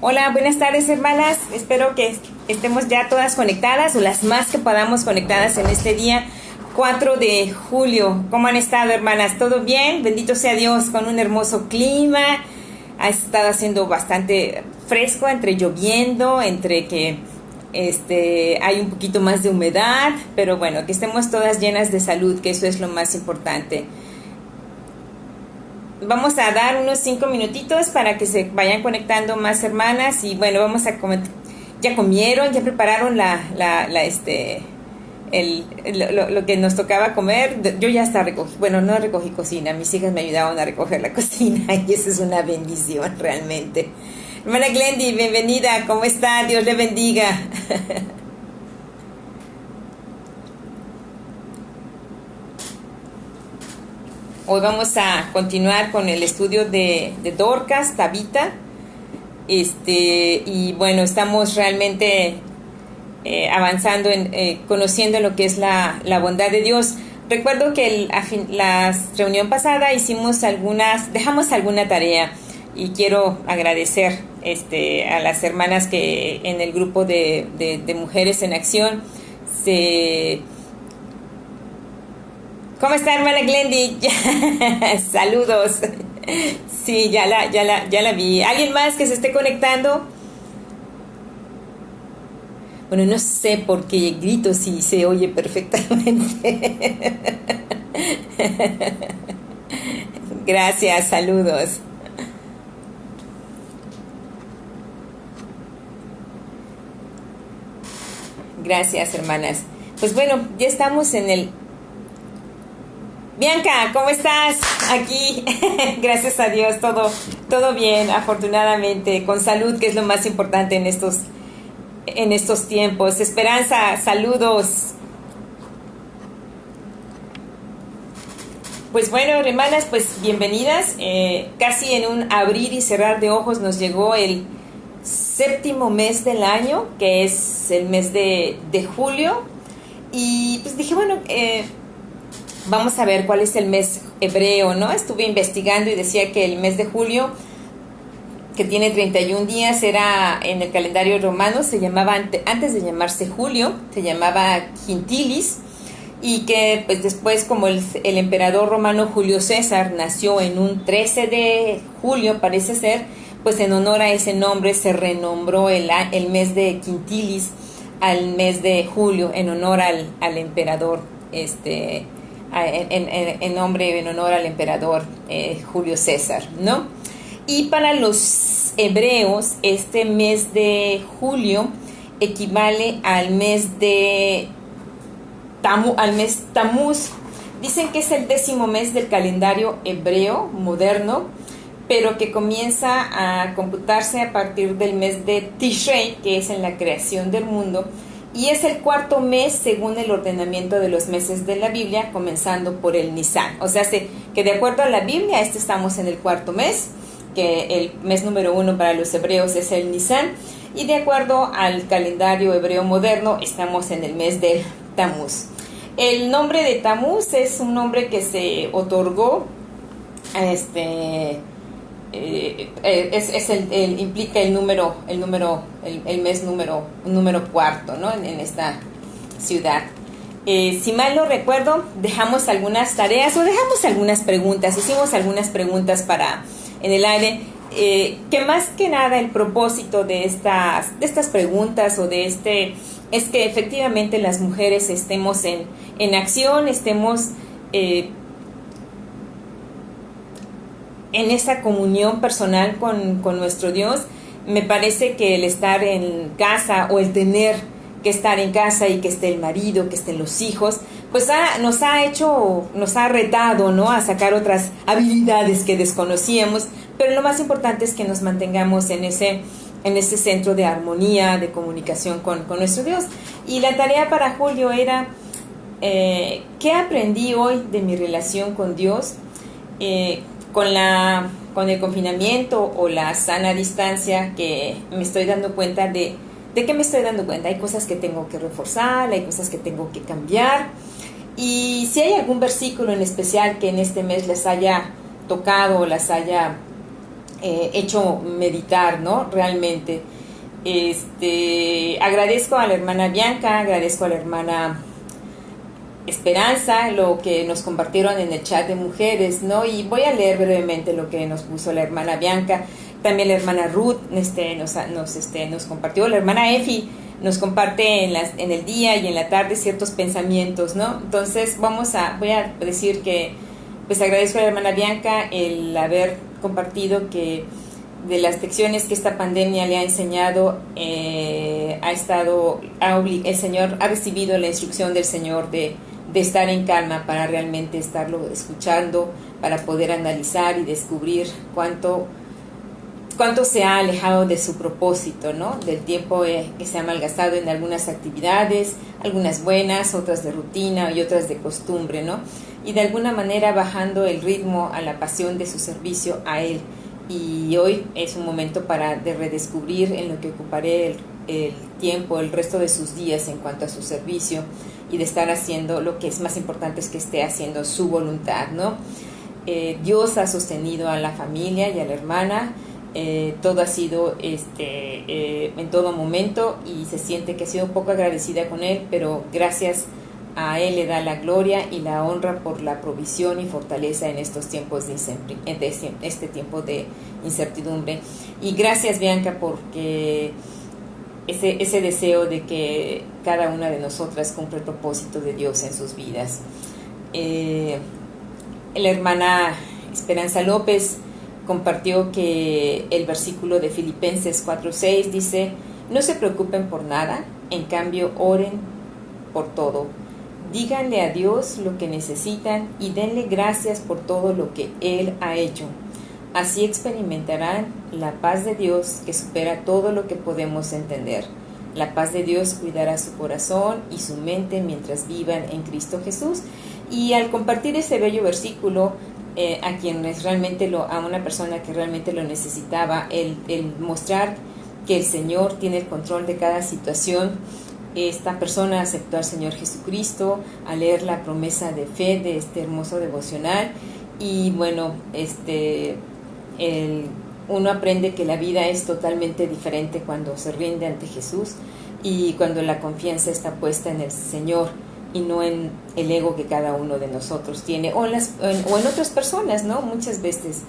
Hola, buenas tardes hermanas, espero que estemos ya todas conectadas o las más que podamos conectadas en este día 4 de julio. ¿Cómo han estado hermanas? ¿Todo bien? Bendito sea Dios, con un hermoso clima. Ha estado haciendo bastante fresco, entre lloviendo, entre que hay un poquito más de humedad, pero bueno, que estemos todas llenas de salud, que eso es lo más importante. Vamos a dar unos 5 minutitos para que se vayan conectando más hermanas y bueno, vamos a comer. ¿Ya comieron? ¿Ya prepararon lo que nos tocaba comer? Yo ya hasta recogí, bueno, no recogí cocina, mis hijas me ayudaron a recoger la cocina y eso es una bendición realmente. Hermana Glendy, bienvenida, ¿cómo está? Dios le bendiga. Hoy vamos a continuar con el estudio de Dorcas, Tabita. Y bueno, estamos realmente avanzando en conociendo lo que es la bondad de Dios. Recuerdo que la reunión pasada dejamos alguna tarea y quiero agradecer a las hermanas que en el grupo de Mujeres en Acción ¿Cómo está hermana Glendy? Saludos. Sí, ya la vi. ¿Alguien más que se esté conectando? Bueno, no sé por qué grito si se oye perfectamente. Gracias, saludos. Gracias, hermanas. Pues bueno, ya estamos en el... Bianca, ¿cómo estás? Aquí, gracias a Dios, todo bien, afortunadamente, con salud, que es lo más importante en estos tiempos. Esperanza, saludos. Pues bueno, hermanas, pues bienvenidas. Casi en un abrir y cerrar de ojos nos llegó el 7º mes del año, que es el mes de julio. Y pues dije, bueno, vamos a ver cuál es el mes hebreo, ¿no? Estuve investigando y decía que el mes de julio, que tiene 31 días, era en el calendario romano, se llamaba, antes de llamarse julio, se llamaba Quintilis, y que pues después, como el emperador romano Julio César nació en un 13 de julio, parece ser, pues en honor a ese nombre se renombró el mes de Quintilis al mes de julio, en honor al emperador, en honor al emperador Julio César, ¿no? Y para los hebreos, este mes de julio equivale al mes Tamuz. Dicen que es el 10º mes del calendario hebreo moderno, pero que comienza a computarse a partir del mes de Tishrei, que es en la creación del mundo, y es el 4º mes según el ordenamiento de los meses de la Biblia, comenzando por el Nisan. O sea, que de acuerdo a la Biblia, estamos en el 4º mes, que el mes número 1 para los hebreos es el Nisan, y de acuerdo al calendario hebreo moderno, estamos en el mes del Tamuz. El nombre de Tamuz es un nombre que se otorgó implica el mes número 4, ¿no? en esta ciudad. Si mal no recuerdo, dejamos algunas tareas o dejamos algunas preguntas, hicimos algunas preguntas en el aire, que más que nada el propósito de estas preguntas es que efectivamente las mujeres estemos en acción, estemos en esa comunión personal con nuestro Dios. Me parece que el estar en casa o el tener que estar en casa y que esté el marido, que estén los hijos, pues nos ha retado, ¿no? A sacar otras habilidades que desconocíamos, pero lo más importante es que nos mantengamos en ese centro de armonía, de comunicación con nuestro Dios. Y la tarea para julio era, ¿qué aprendí hoy de mi relación con Dios? Con el confinamiento o la sana distancia, que me estoy dando cuenta ¿de qué me estoy dando cuenta? Hay cosas que tengo que reforzar, hay cosas que tengo que cambiar. Y si hay algún versículo en especial que en este mes les haya tocado o las haya hecho meditar, ¿no? Realmente. Agradezco a la hermana Bianca, agradezco a la hermana Esperanza, lo que nos compartieron en el chat de mujeres, ¿no? Y voy a leer brevemente lo que nos puso la hermana Bianca. También la hermana Ruth nos compartió, la hermana Efi nos comparte en el día y en la tarde ciertos pensamientos, ¿no? Entonces voy a decir que pues agradezco a la hermana Bianca el haber compartido que de las lecciones que esta pandemia le ha enseñado, el Señor ha recibido la instrucción del Señor de estar en calma para realmente estarlo escuchando, para poder analizar y descubrir cuánto se ha alejado de su propósito, ¿no? Del tiempo que se ha malgastado en algunas actividades, algunas buenas, otras de rutina y otras de costumbre, ¿no? Y de alguna manera bajando el ritmo a la pasión de su servicio a Él. Y hoy es un momento de redescubrir en lo que ocuparé el tiempo, el resto de sus días en cuanto a su servicio, y de estar haciendo lo que es más importante, es que esté haciendo su voluntad, ¿no? Dios ha sostenido a la familia y a la hermana, todo ha sido en todo momento, y se siente que ha sido un poco agradecida con Él, pero gracias a Él le da la gloria y la honra por la provisión y fortaleza en estos tiempos este tiempo de incertidumbre. Y gracias, Bianca, porque ese deseo de que cada una de nosotras cumpla el propósito de Dios en sus vidas. La hermana Esperanza López compartió que el versículo de Filipenses 4:6 dice: no se preocupen por nada, en cambio oren por todo. Díganle a Dios lo que necesitan y denle gracias por todo lo que Él ha hecho. Así experimentarán la paz de Dios que supera todo lo que podemos entender. La paz de Dios cuidará su corazón y su mente mientras vivan en Cristo Jesús. Y al compartir ese bello versículo, a una persona que realmente lo necesitaba, el mostrar que el Señor tiene el control de cada situación, esta persona aceptó al Señor Jesucristo al leer la promesa de fe de este hermoso devocional. Y bueno, uno aprende que la vida es totalmente diferente cuando se rinde ante Jesús y cuando la confianza está puesta en el Señor y no en el ego que cada uno de nosotros tiene o en otras personas, ¿no? Muchas veces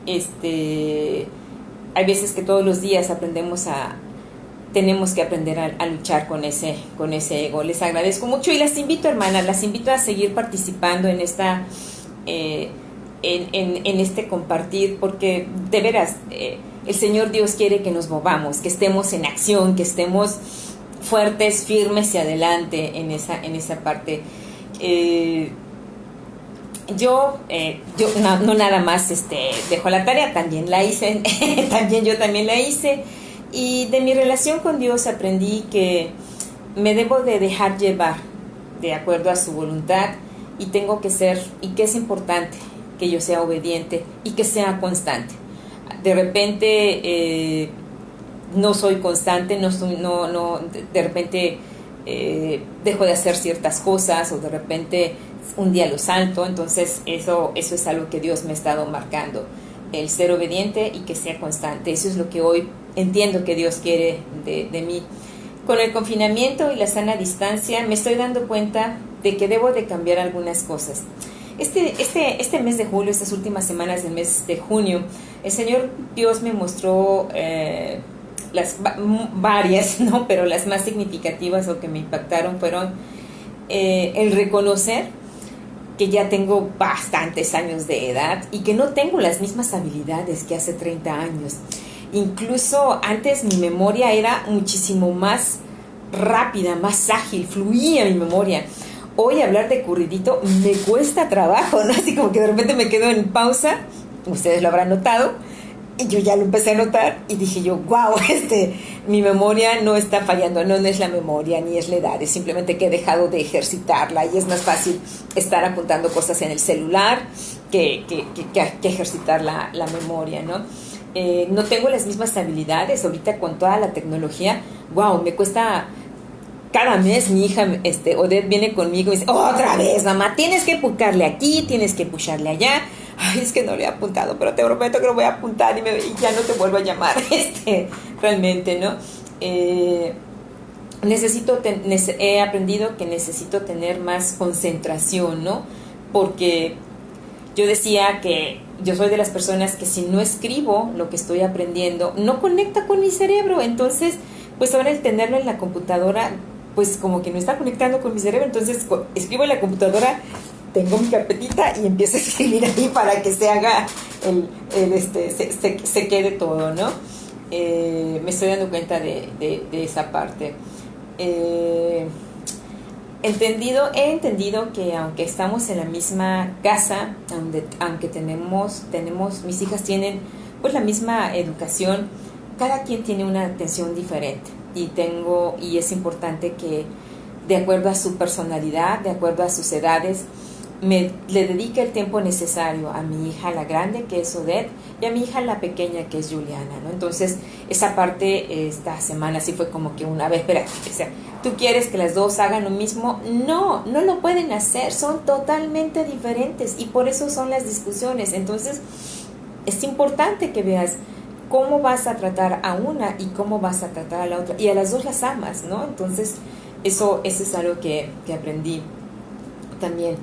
hay veces que todos los días tenemos que aprender a luchar con ese ego. Les agradezco mucho y las invito, hermanas, a seguir participando en este compartir, porque de veras el Señor Dios quiere que nos movamos, que estemos en acción, que estemos fuertes, firmes y adelante en esa parte. Yo no nada más dejo la tarea, también la hice, yo también la hice. Y de mi relación con Dios aprendí que me debo de dejar llevar de acuerdo a su voluntad, y tengo que ser, y que es importante que yo sea obediente y que sea constante. De repente no soy constante, de repente dejo de hacer ciertas cosas, o de repente un día lo salto. Entonces eso es algo que Dios me ha estado marcando, el ser obediente y que sea constante. Eso es lo que hoy entiendo que Dios quiere de mí. Con el confinamiento y la sana distancia me estoy dando cuenta de que debo de cambiar algunas cosas. Este mes de julio, estas últimas semanas del mes de junio, el Señor Dios me mostró varias, ¿no? Pero las más significativas o que me impactaron fueron el reconocer que ya tengo bastantes años de edad y que no tengo las mismas habilidades que hace 30 años. Incluso antes mi memoria era muchísimo más rápida, más ágil, fluía mi memoria. Hoy hablar de corridito me cuesta trabajo, ¿no? Así como que de repente me quedo en pausa, ustedes lo habrán notado, y yo ya lo empecé a notar y dije yo, wow, mi memoria no está fallando. No es la memoria ni es la edad, es simplemente que he dejado de ejercitarla, y es más fácil estar apuntando cosas en el celular que ejercitar la memoria, ¿no? No tengo las mismas habilidades ahorita con toda la tecnología. Wow, me cuesta. Cada mes mi hija Odette viene conmigo y dice, otra vez mamá, tienes que pucarle aquí, tienes que pucharle allá. ay, es que no le he apuntado, pero te prometo que lo voy a apuntar y ya no te vuelvo a llamar, realmente, ¿no? He aprendido que necesito tener más concentración, ¿no? Porque yo decía que yo soy de las personas que si no escribo lo que estoy aprendiendo, no conecta con mi cerebro. Entonces, pues ahora el tenerlo en la computadora, pues como que no está conectando con mi cerebro. Entonces, escribo en la computadora, tengo mi carpetita y empiezo a escribir ahí para que se haga, se quede todo, ¿no? Me estoy dando cuenta de esa parte. He entendido que aunque estamos en la misma casa, aunque tenemos, mis hijas tienen pues la misma educación, cada quien tiene una atención diferente y es importante que de acuerdo a su personalidad, de acuerdo a sus edades, le dedique el tiempo necesario a mi hija la grande, que es Odette, y a mi hija la pequeña, que es Juliana, ¿no? Entonces, esa parte, esta semana sí fue como que una vez, espera, o sea, ¿tú quieres que las dos hagan lo mismo? No lo pueden hacer, son totalmente diferentes y por eso son las discusiones. Entonces, es importante que veas cómo vas a tratar a una y cómo vas a tratar a la otra, y a las dos las amas, ¿no? Entonces, eso es algo que aprendí también.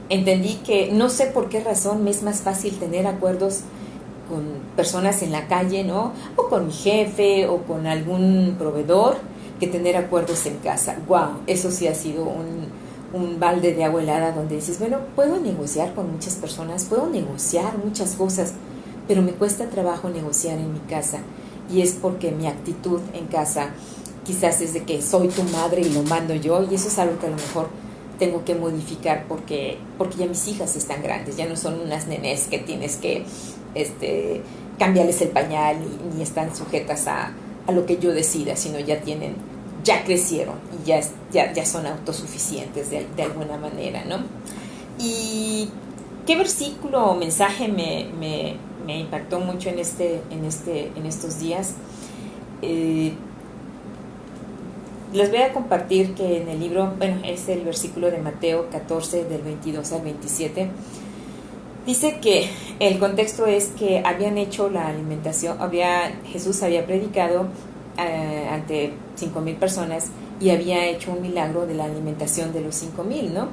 Entendí que no sé por qué razón me es más fácil tener acuerdos con personas en la calle, ¿no? O con mi jefe o con algún proveedor, que tener acuerdos en casa. Wow, eso sí ha sido un balde de agua helada, donde dices, bueno, puedo negociar con muchas personas, puedo negociar muchas cosas, pero me cuesta trabajo negociar en mi casa, y es porque mi actitud en casa quizás es de que soy tu madre y lo mando yo, y eso es algo que a lo mejor tengo que modificar porque ya mis hijas están grandes, ya no son unas nenes que tienes que cambiarles el pañal ni están sujetas a lo que yo decida, sino ya crecieron y ya son autosuficientes de alguna manera, ¿no? Y qué versículo o mensaje me impactó mucho en estos días. Les voy a compartir que en el libro, es el versículo de Mateo 14, del 22 al 27. Dice que el contexto es que habían hecho la alimentación, Jesús había predicado ante 5,000 personas y había hecho un milagro de la alimentación de los 5,000, ¿no?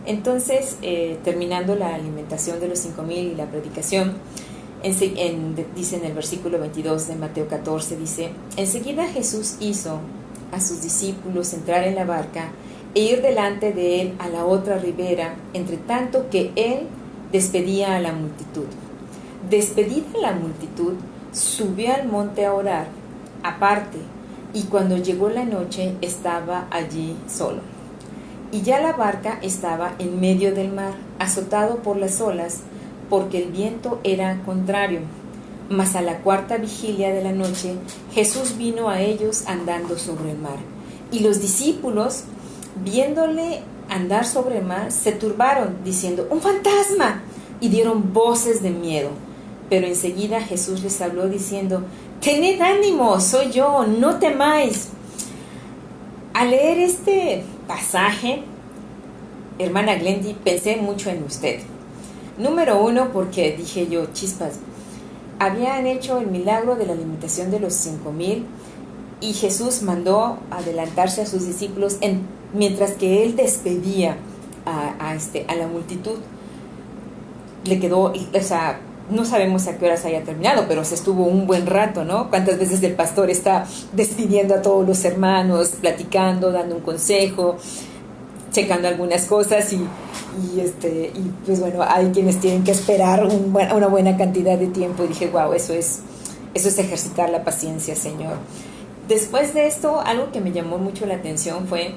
Entonces, terminando la alimentación de los 5,000 y la predicación, dice en el versículo 22 de Mateo 14, dice, enseguida Jesús hizo a sus discípulos entrar en la barca e ir delante de él a la otra ribera, entre tanto que él despedía a la multitud. Despedida la multitud, subió al monte a orar, aparte, y cuando llegó la noche estaba allí solo. Y ya la barca estaba en medio del mar, azotado por las olas, porque el viento era contrario. Mas a la cuarta vigilia de la noche, Jesús vino a ellos andando sobre el mar. Y los discípulos, viéndole andar sobre el mar, se turbaron, diciendo, ¡un fantasma! Y dieron voces de miedo. Pero enseguida Jesús les habló, diciendo, ¡tened ánimo! Soy yo, no temáis. Al leer este pasaje, hermana Glendy, pensé mucho en usted. Número 1, porque dije yo, chispas, habían hecho el milagro de la alimentación de los 5,000 y Jesús mandó adelantarse a sus discípulos mientras que él despedía a la multitud. Le quedó, o sea, no sabemos a qué horas haya terminado, pero se estuvo un buen rato, ¿no? Cuántas veces el pastor está despidiendo a todos los hermanos, platicando, dando un consejo, checando algunas cosas y pues bueno, hay quienes tienen que esperar una buena cantidad de tiempo, y dije, wow, eso es ejercitar la paciencia, Señor. Después de esto, algo que me llamó mucho la atención fue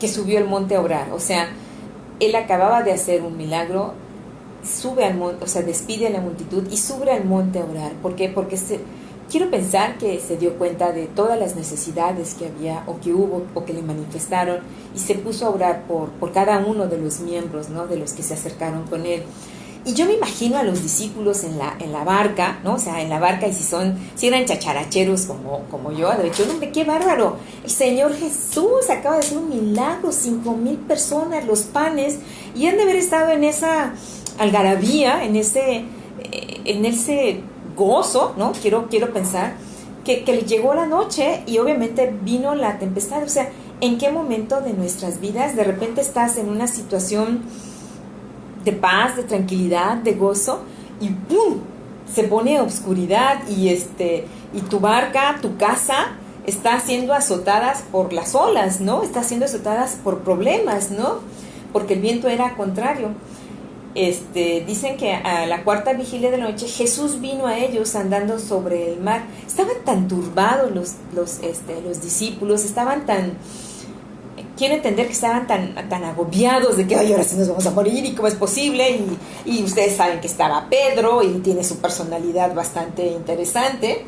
que subió al monte a orar. O sea, él acababa de hacer un milagro, sube al monte, o sea, despide a la multitud y sube al monte a orar. ¿Por qué? Porque quiero pensar que se dio cuenta de todas las necesidades que había o que hubo o que le manifestaron, y se puso a orar por cada uno de los miembros, ¿no? De los que se acercaron con él. Y yo me imagino a los discípulos en la barca, ¿no? O sea, en la barca, y si eran chacharacheros como yo, de hecho, hombre, qué bárbaro. El Señor Jesús acaba de hacer un milagro, 5,000 personas, los panes, y han de haber estado en esa algarabía, en ese gozo, ¿no? Quiero pensar que le llegó la noche y obviamente vino la tempestad. O sea, ¿en qué momento de nuestras vidas de repente estás en una situación de paz, de tranquilidad, de gozo, y ¡pum!, se pone obscuridad y tu barca, tu casa, está siendo azotadas por las olas, ¿no? Está siendo azotadas por problemas, ¿no? Porque el viento era contrario. Dicen que a la cuarta vigilia de la noche Jesús vino a ellos andando sobre el mar. Estaban tan turbados los discípulos, estaban tan, quiero entender que estaban tan agobiados de que, ay, ahora sí nos vamos a morir y cómo es posible, y ustedes saben que estaba Pedro y tiene su personalidad bastante interesante,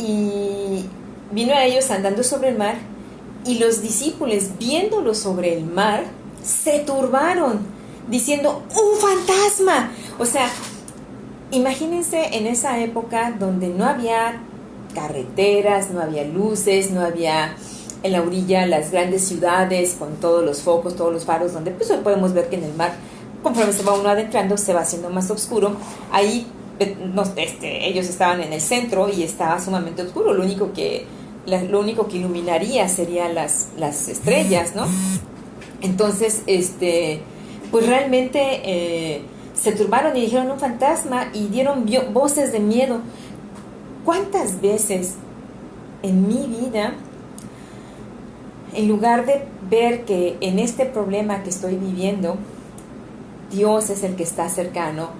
y vino a ellos andando sobre el mar, y los discípulos, viéndolo sobre el mar, se turbaron, diciendo, ¡un fantasma! O sea, imagínense en esa época donde no había carreteras, no había luces, no había en la orilla las grandes ciudades con todos los focos, todos los faros, donde pues hoy podemos ver que en el mar, conforme se va uno adentrando, se va haciendo más oscuro. Ahí ellos estaban en el centro y estaba sumamente oscuro. Lo único que iluminaría serían las estrellas, ¿no? Entonces, pues realmente se turbaron y dijeron un fantasma y dieron voces de miedo. ¿Cuántas veces en mi vida, en lugar de ver que en este problema que estoy viviendo, Dios es el que está cercano,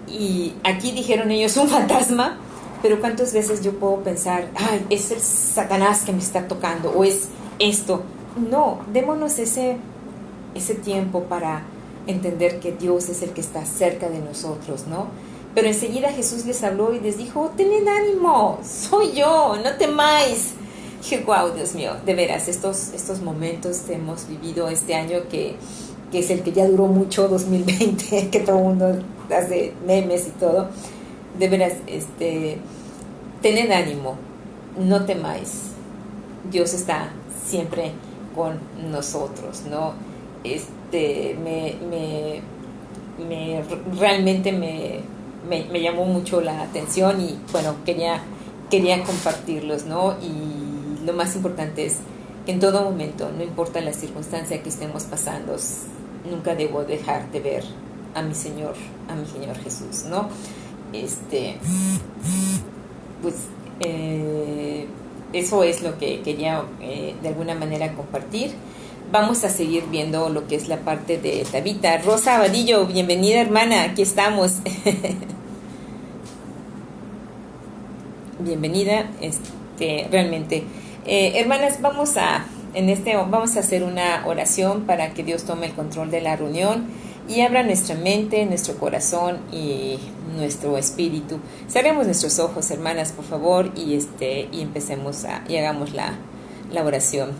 y aquí dijeron ellos un fantasma, pero cuántas veces yo puedo pensar, ay, es el Satanás que me está tocando, o es esto? No, démonos ese tiempo para entender que Dios es el que está cerca de nosotros, ¿no? Pero enseguida Jesús les habló y les dijo, tened ánimo, soy yo, no temáis. Dije, wow, Dios mío, de veras, estos momentos que hemos vivido este año, que es el que ya duró mucho, 2020, que todo el mundo hace memes y todo, de veras, tened ánimo, no temáis, Dios está siempre con nosotros, ¿no? Realmente me llamó mucho la atención, y bueno, quería compartirlos, ¿no? Y lo más importante es que en todo momento, no importa la circunstancia que estemos pasando, nunca debo dejar de ver a mi Señor Jesús, ¿no? Pues eso es lo que quería de alguna manera compartir. Vamos a seguir viendo lo que es la parte de Tabita. Rosa Abadillo, bienvenida, hermana, aquí estamos. Bienvenida, realmente. Hermanas, vamos a hacer una oración para que Dios tome el control de la reunión y abra nuestra mente, nuestro corazón y nuestro espíritu. Cerremos nuestros ojos, hermanas, por favor, y empecemos y hagamos la oración.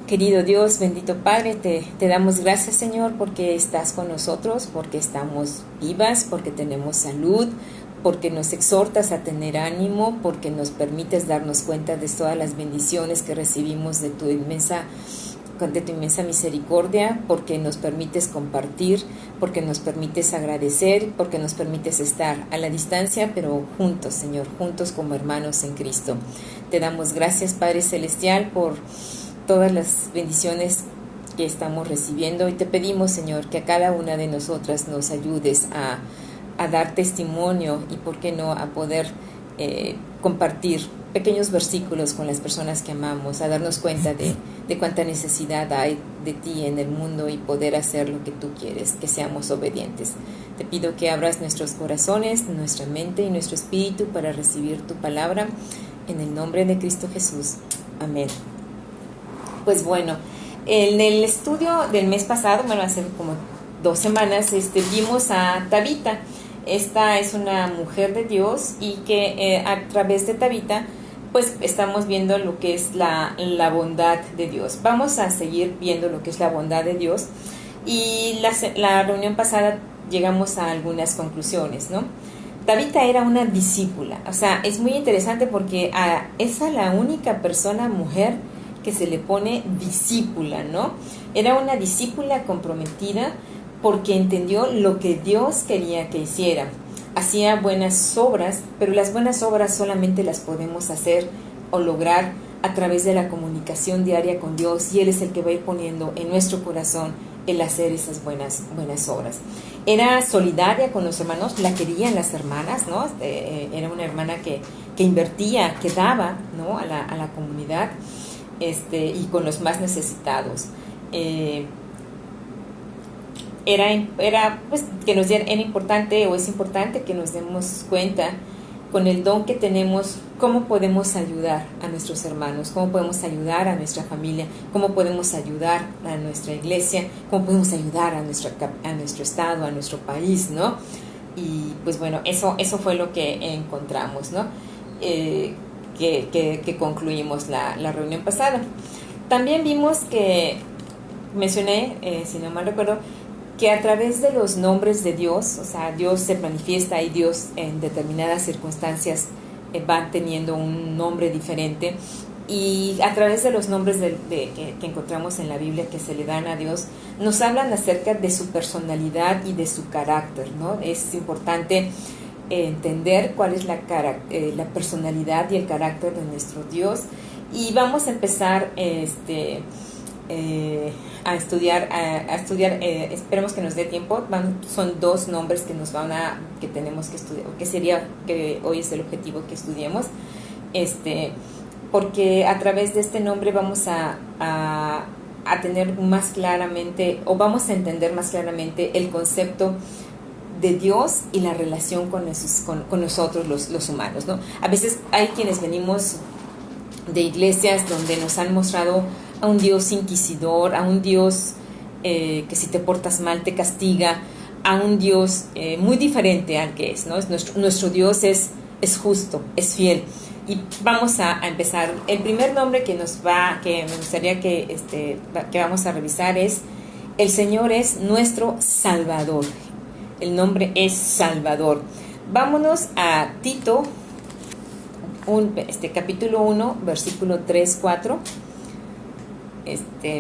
Querido Dios, bendito Padre, te damos gracias, Señor, porque estás con nosotros, porque estamos vivas, porque tenemos salud, porque nos exhortas a tener ánimo, porque nos permites darnos cuenta de todas las bendiciones que recibimos de tu inmensa misericordia, porque nos permites compartir, porque nos permites agradecer, porque nos permites estar a la distancia, pero juntos, Señor, juntos como hermanos en Cristo. Te damos gracias, Padre Celestial, por todas las bendiciones que estamos recibiendo, y te pedimos, Señor, que a cada una de nosotras nos ayudes a dar testimonio y, por qué no, a poder compartir pequeños versículos con las personas que amamos, a darnos cuenta de cuánta necesidad hay de ti en el mundo y poder hacer lo que tú quieres, que seamos obedientes. Te pido que abras nuestros corazones, nuestra mente y nuestro espíritu para recibir tu palabra, en el nombre de Cristo Jesús. Amén. Pues bueno, en el estudio del mes pasado, bueno, hace como 2 semanas, vimos a Tabita. Esta es una mujer de Dios, y que a través de Tabita, pues estamos viendo lo que es la bondad de Dios. Vamos a seguir viendo lo que es la bondad de Dios, y la reunión pasada llegamos a algunas conclusiones, ¿no? Tabita era una discípula, o sea, es muy interesante porque es la única persona mujer que se le pone discípula, ¿no? Era una discípula comprometida porque entendió lo que Dios quería que hiciera. Hacía buenas obras, pero las buenas obras solamente las podemos hacer o lograr a través de la comunicación diaria con Dios, y Él es el que va a ir poniendo en nuestro corazón el hacer esas buenas obras. Era solidaria con los hermanos, la querían las hermanas, ¿no? Era una hermana que invertía, que daba, ¿no? a la comunidad, y con los más necesitados. Era pues que nos era importante, o es importante que nos demos cuenta con el don que tenemos, cómo podemos ayudar a nuestros hermanos, cómo podemos ayudar a nuestra familia, cómo podemos ayudar a nuestra iglesia, cómo podemos ayudar a nuestro estado, a nuestro país, ¿no? Y pues bueno, eso fue lo que encontramos, ¿no? Que concluimos la reunión pasada. También vimos que, mencioné, si no mal recuerdo, que a través de los nombres de Dios, o sea, Dios se manifiesta y Dios en determinadas circunstancias va teniendo un nombre diferente, y a través de los nombres que encontramos en la Biblia que se le dan a Dios, nos hablan acerca de su personalidad y de su carácter, ¿no? Es importante entender cuál es la personalidad y el carácter de nuestro Dios, y vamos a empezar a estudiar, esperemos que nos dé tiempo. Son 2 nombres que tenemos que estudiar, que hoy es el objetivo que estudiemos, porque a través de este nombre vamos a tener más claramente, o vamos a entender más claramente el concepto de Dios y la relación con nosotros los humanos, ¿no? A veces hay quienes venimos de iglesias donde nos han mostrado a un Dios inquisidor, a un Dios que si te portas mal te castiga, a un Dios muy diferente al que es, ¿no? Nuestro Dios es justo, es fiel. Y vamos a empezar. El primer nombre que me gustaría que vamos a revisar es: el Señor es nuestro Salvador. El nombre es Salvador. Vámonos a Tito, capítulo 1, versículo 3-4.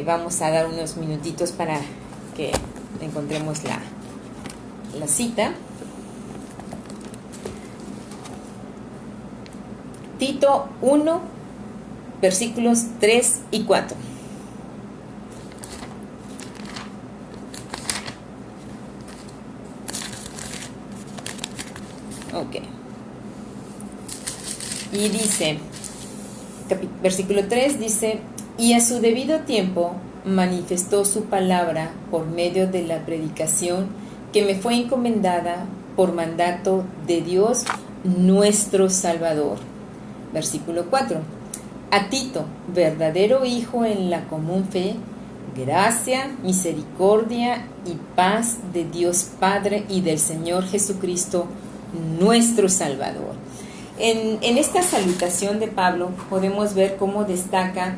Vamos a dar unos minutitos para que encontremos la cita. Tito 1, versículos 3 y 4. Ok. Y dice, versículo 3 dice: y a su debido tiempo manifestó su palabra por medio de la predicación que me fue encomendada por mandato de Dios nuestro Salvador. Versículo 4. A Tito, verdadero hijo en la común fe, gracia, misericordia y paz de Dios Padre y del Señor Jesucristo, nuestro Salvador. En esta salutación de Pablo podemos ver cómo destaca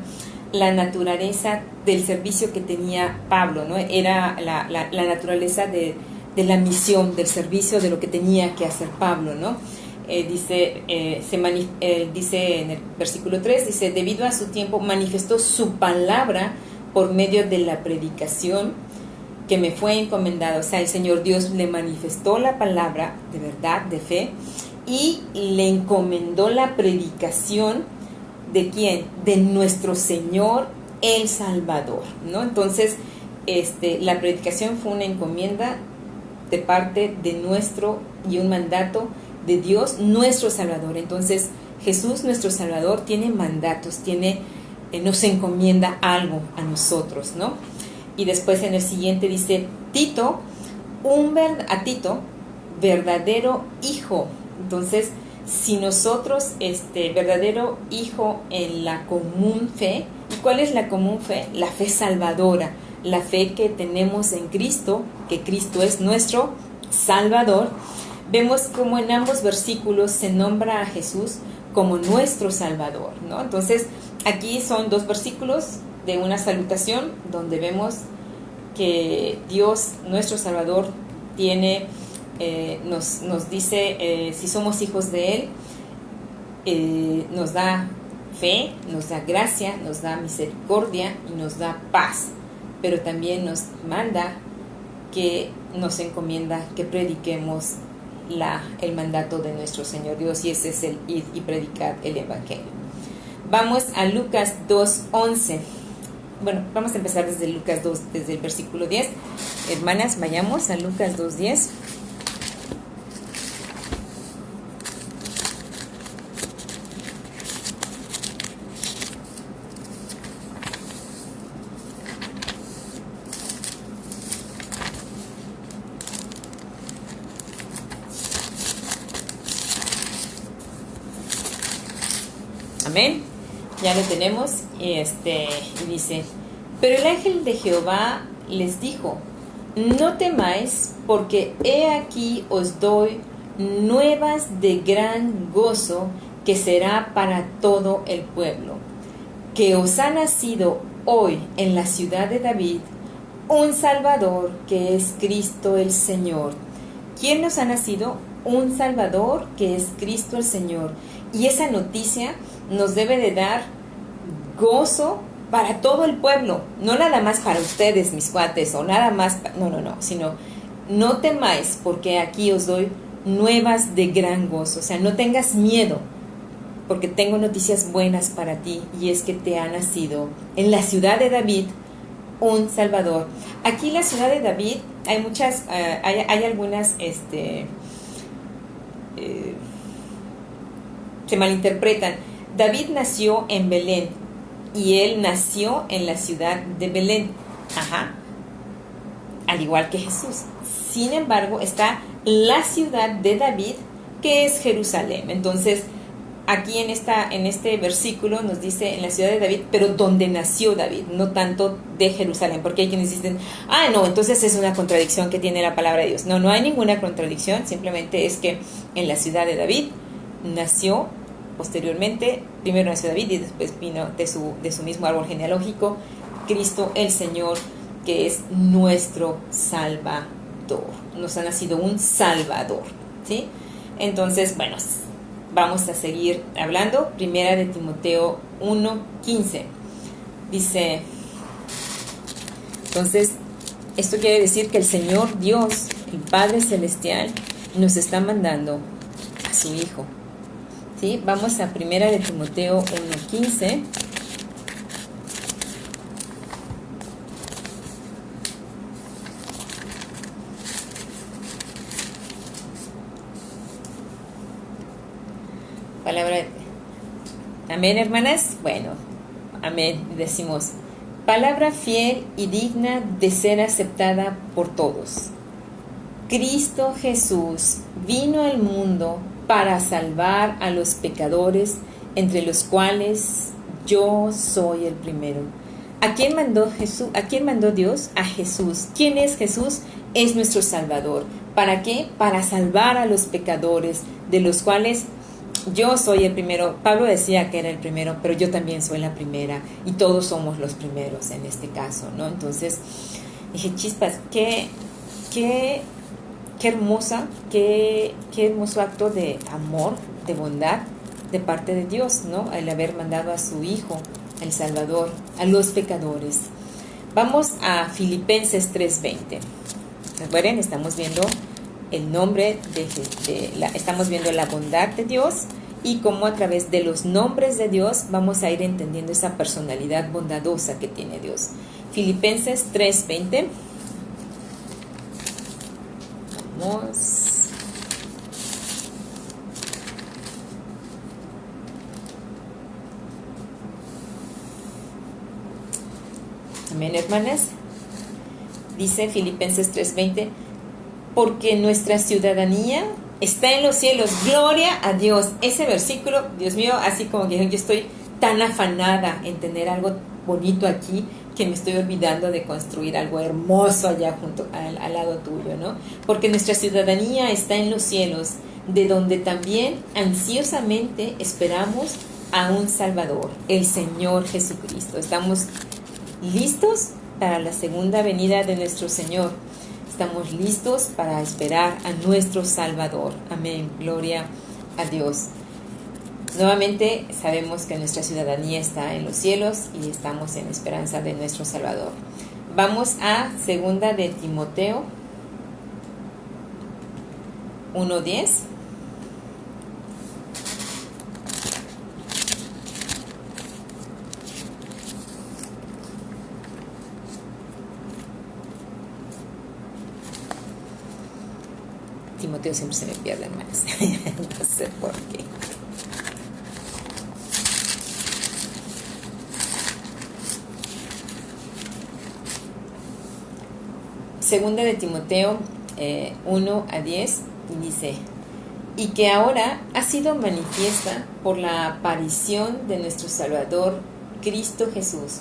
la naturaleza del servicio que tenía Pablo, ¿no? Era la naturaleza de la misión, del servicio, de lo que tenía que hacer Pablo, ¿no? Dice en el versículo 3, dice: debido a su tiempo manifestó su palabra por medio de la predicación que me fue encomendada. O sea, el Señor Dios le manifestó la palabra de verdad, de fe, y le encomendó la predicación ¿de quién? De nuestro Señor el Salvador, ¿no? Entonces, la predicación fue una encomienda de parte de y un mandato de Dios, nuestro Salvador. Entonces, Jesús, nuestro Salvador, tiene mandatos, nos encomienda algo a nosotros, ¿no? Y después en el siguiente dice: Tito, a Tito, verdadero hijo. Entonces, si nosotros, verdadero hijo en la común fe. ¿Y cuál es la común fe? La fe salvadora, la fe que tenemos en Cristo, que Cristo es nuestro Salvador. Vemos como en ambos versículos se nombra a Jesús como nuestro Salvador, ¿no? Entonces, aquí son 2 versículos de una salutación donde vemos que Dios, nuestro Salvador, nos dice, si somos hijos de Él, nos da fe, nos da gracia, nos da misericordia y nos da paz, pero también nos manda que nos encomienda que prediquemos el mandato de nuestro Señor Dios, y ese es el ir y predicar el Evangelio. Vamos a Lucas 2:11. Bueno, vamos a empezar desde Lucas 2, desde el versículo 10. Hermanas, vayamos a Lucas 2:10. Amén. Ya lo tenemos. Y dice: pero el ángel de Jehová les dijo: no temáis, porque he aquí os doy nuevas de gran gozo, que será para todo el pueblo, que os ha nacido hoy en la ciudad de David un Salvador, que es Cristo el Señor. ¿Quién nos ha nacido? Un Salvador, que es Cristo el Señor. Y esa noticia nos debe de dar gozo para todo el pueblo, no nada más para ustedes, mis cuates, o nada más, no, sino: no temáis, porque aquí os doy nuevas de gran gozo. O sea, no tengas miedo, porque tengo noticias buenas para ti, y es que te ha nacido en la ciudad de David un Salvador. Aquí en la ciudad de David hay muchas, hay algunas, se malinterpretan. David nació en Belén, y él nació en la ciudad de Belén, al igual que Jesús. Sin embargo, está la ciudad de David, que es Jerusalén. Entonces, aquí en este versículo nos dice en la ciudad de David, pero donde nació David, no tanto de Jerusalén, porque hay quienes dicen: no, entonces es una contradicción que tiene la palabra de Dios. No hay ninguna contradicción, simplemente es que en la ciudad de David nació. Posteriormente, primero nació David, y después vino de su mismo árbol genealógico Cristo el Señor, que es nuestro Salvador. Nos ha nacido un Salvador, ¿sí? Entonces, bueno, vamos a seguir hablando. Primera de Timoteo 1:15. Dice: entonces, esto quiere decir que el Señor Dios, el Padre Celestial, nos está mandando a su Hijo. ¿Sí? Vamos a Primera de Timoteo 1:15. Palabra. Amén, hermanas. Bueno, amén. Decimos: palabra fiel y digna de ser aceptada por todos. Cristo Jesús vino al mundo para salvar a los pecadores, entre los cuales yo soy el primero. ¿A quién mandó Jesús? ¿A quién mandó Dios? A Jesús. ¿Quién es Jesús? Es nuestro Salvador. ¿Para qué? Para salvar a los pecadores, de los cuales yo soy el primero. Pablo decía que era el primero, pero yo también soy la primera, y todos somos los primeros en este caso, ¿no? Entonces dije: chispas, qué hermosa, qué hermoso acto de amor, de bondad de parte de Dios, ¿no? El haber mandado a su Hijo, el Salvador, a los pecadores. Vamos a Filipenses 3:20. Recuerden, estamos viendo el nombre estamos viendo la bondad de Dios, y cómo a través de los nombres de Dios vamos a ir entendiendo esa personalidad bondadosa que tiene Dios. Filipenses 3:20. Vamos. Amén, hermanas. Dice Filipenses 3:20: porque nuestra ciudadanía está en los cielos. Gloria a Dios. Ese versículo, Dios mío, así como que yo estoy tan afanada en tener algo bonito aquí, que me estoy olvidando de construir algo hermoso allá junto al lado tuyo, ¿no? Porque nuestra ciudadanía está en los cielos, de donde también ansiosamente esperamos a un Salvador, el Señor Jesucristo. Estamos listos para la segunda venida de nuestro Señor. Estamos listos para esperar a nuestro Salvador. Amén. Gloria a Dios. Nuevamente sabemos que nuestra ciudadanía está en los cielos y estamos en esperanza de nuestro Salvador. Vamos a segunda de Timoteo 1:10. Timoteo siempre se me pierde más. No sé por qué. Segunda de Timoteo 1:10 dice: y que ahora ha sido manifiesta por la aparición de nuestro Salvador Cristo Jesús,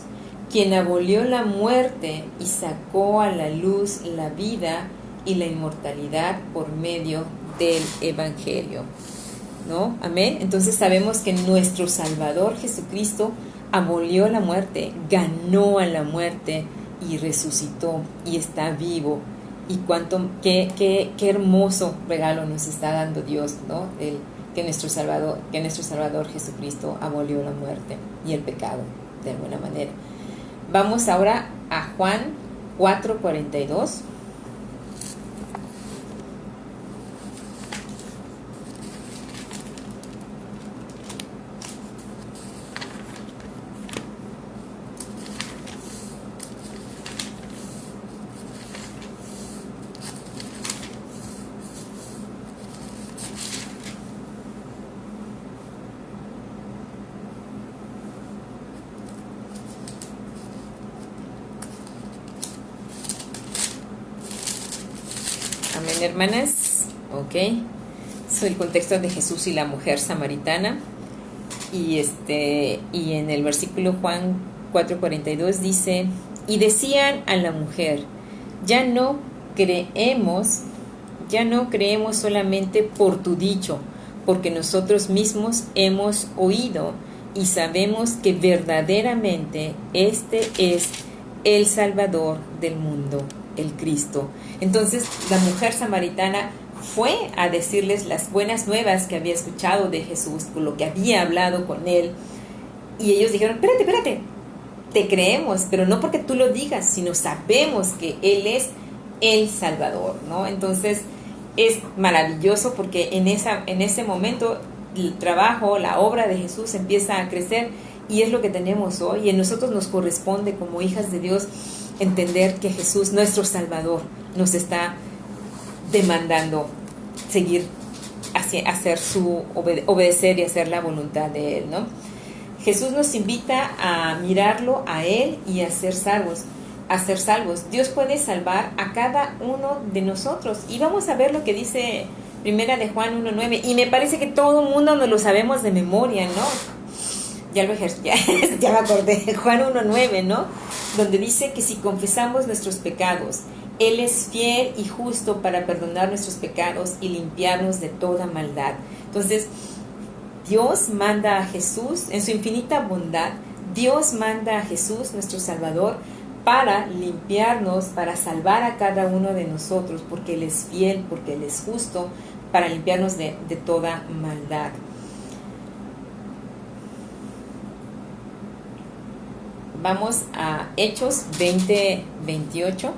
quien abolió la muerte y sacó a la luz la vida y la inmortalidad por medio del Evangelio, ¿no? Amén. Entonces sabemos que nuestro Salvador Jesucristo abolió la muerte, ganó a la muerte y resucitó y está vivo. Y qué hermoso regalo nos está dando Dios, ¿no? Que nuestro Salvador Jesucristo abolió la muerte y el pecado de alguna manera. Vamos ahora a Juan 4:42. Amén, hermanas. Ok. Es el contexto de Jesús y la mujer samaritana. Y en el versículo Juan 4:42 dice: y decían a la mujer: ya no creemos solamente por tu dicho, porque nosotros mismos hemos oído y sabemos que verdaderamente este es el Salvador del mundo, el Cristo. Entonces la mujer samaritana fue a decirles las buenas nuevas que había escuchado de Jesús, por lo que había hablado con él, y ellos dijeron: espérate, te creemos, pero no porque tú lo digas, sino sabemos que él es el Salvador, ¿no? Entonces es maravilloso porque en ese momento el trabajo, la obra de Jesús empieza a crecer, y es lo que tenemos hoy. Y a nosotros nos corresponde, como hijas de Dios, entender que Jesús, nuestro Salvador, nos está demandando seguir obedecer y hacer la voluntad de Él, ¿no? Jesús nos invita a mirarlo a Él y a ser salvos. Dios puede salvar a cada uno de nosotros. Y vamos a ver lo que dice Primera de Juan 1:9. Y me parece que todo el mundo nos lo sabemos de memoria, ¿no? Ya me acordé, Juan 1:9, ¿no? Donde dice que si confesamos nuestros pecados, Él es fiel y justo para perdonar nuestros pecados y limpiarnos de toda maldad. Entonces, Dios manda a Jesús, en su infinita bondad, Dios manda a Jesús, nuestro Salvador, para limpiarnos, para salvar a cada uno de nosotros, porque Él es fiel, porque Él es justo, para limpiarnos de toda maldad. Vamos a Hechos 20:28.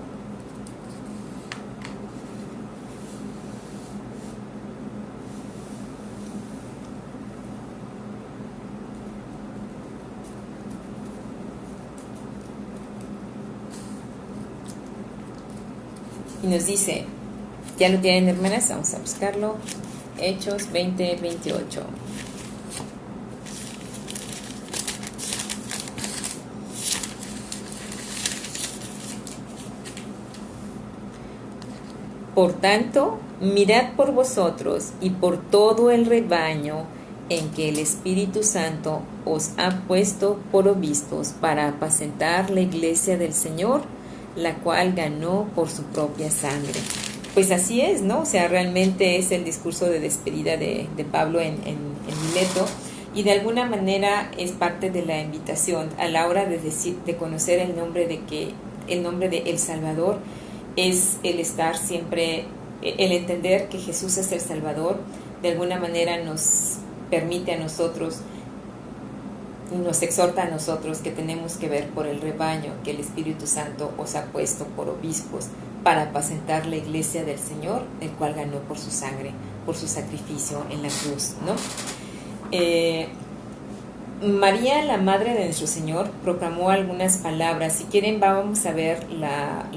Y nos dice, ¿ya lo tienen, hermanas? Vamos a buscarlo. Hechos 20:28. Por tanto, mirad por vosotros y por todo el rebaño en que el Espíritu Santo os ha puesto por obispos para apacentar la iglesia del Señor, la cual ganó por su propia sangre. Pues así es, ¿no? O sea, realmente es el discurso de despedida de Pablo en Mileto, y de alguna manera es parte de la invitación a la hora de conocer el nombre de El Salvador. Es el estar siempre, el entender que Jesús es el Salvador, de alguna manera nos permite a nosotros, nos exhorta a nosotros que tenemos que ver por el rebaño que el Espíritu Santo os ha puesto por obispos para apacentar la iglesia del Señor, el cual ganó por su sangre, por su sacrificio en la cruz, ¿no? María, la madre de nuestro Señor, proclamó algunas palabras. Si quieren, vamos a ver las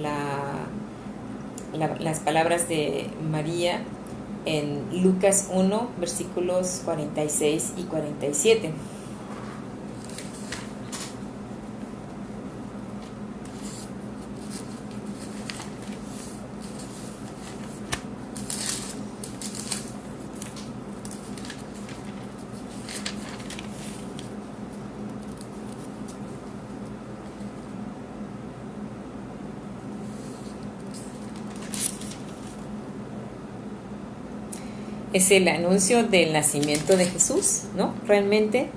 palabras de María en Lucas 1, versículos 46 y 47. Es el anuncio del nacimiento de Jesús, ¿no? Realmente.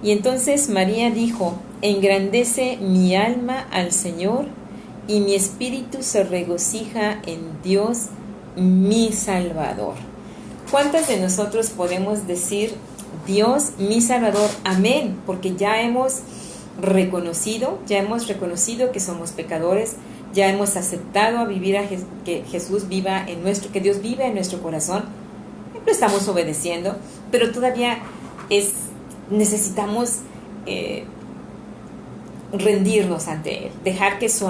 Y entonces María dijo: engrandece mi alma al Señor, y mi espíritu se regocija en Dios, mi Salvador. ¿Cuántas de nosotros podemos decir: Dios, mi Salvador, amén? Porque ya hemos reconocido que somos pecadores, ya hemos aceptado a vivir que Jesús viva en que Dios viva en nuestro corazón. Lo estamos obedeciendo, pero todavía necesitamos rendirnos ante Él, dejar que su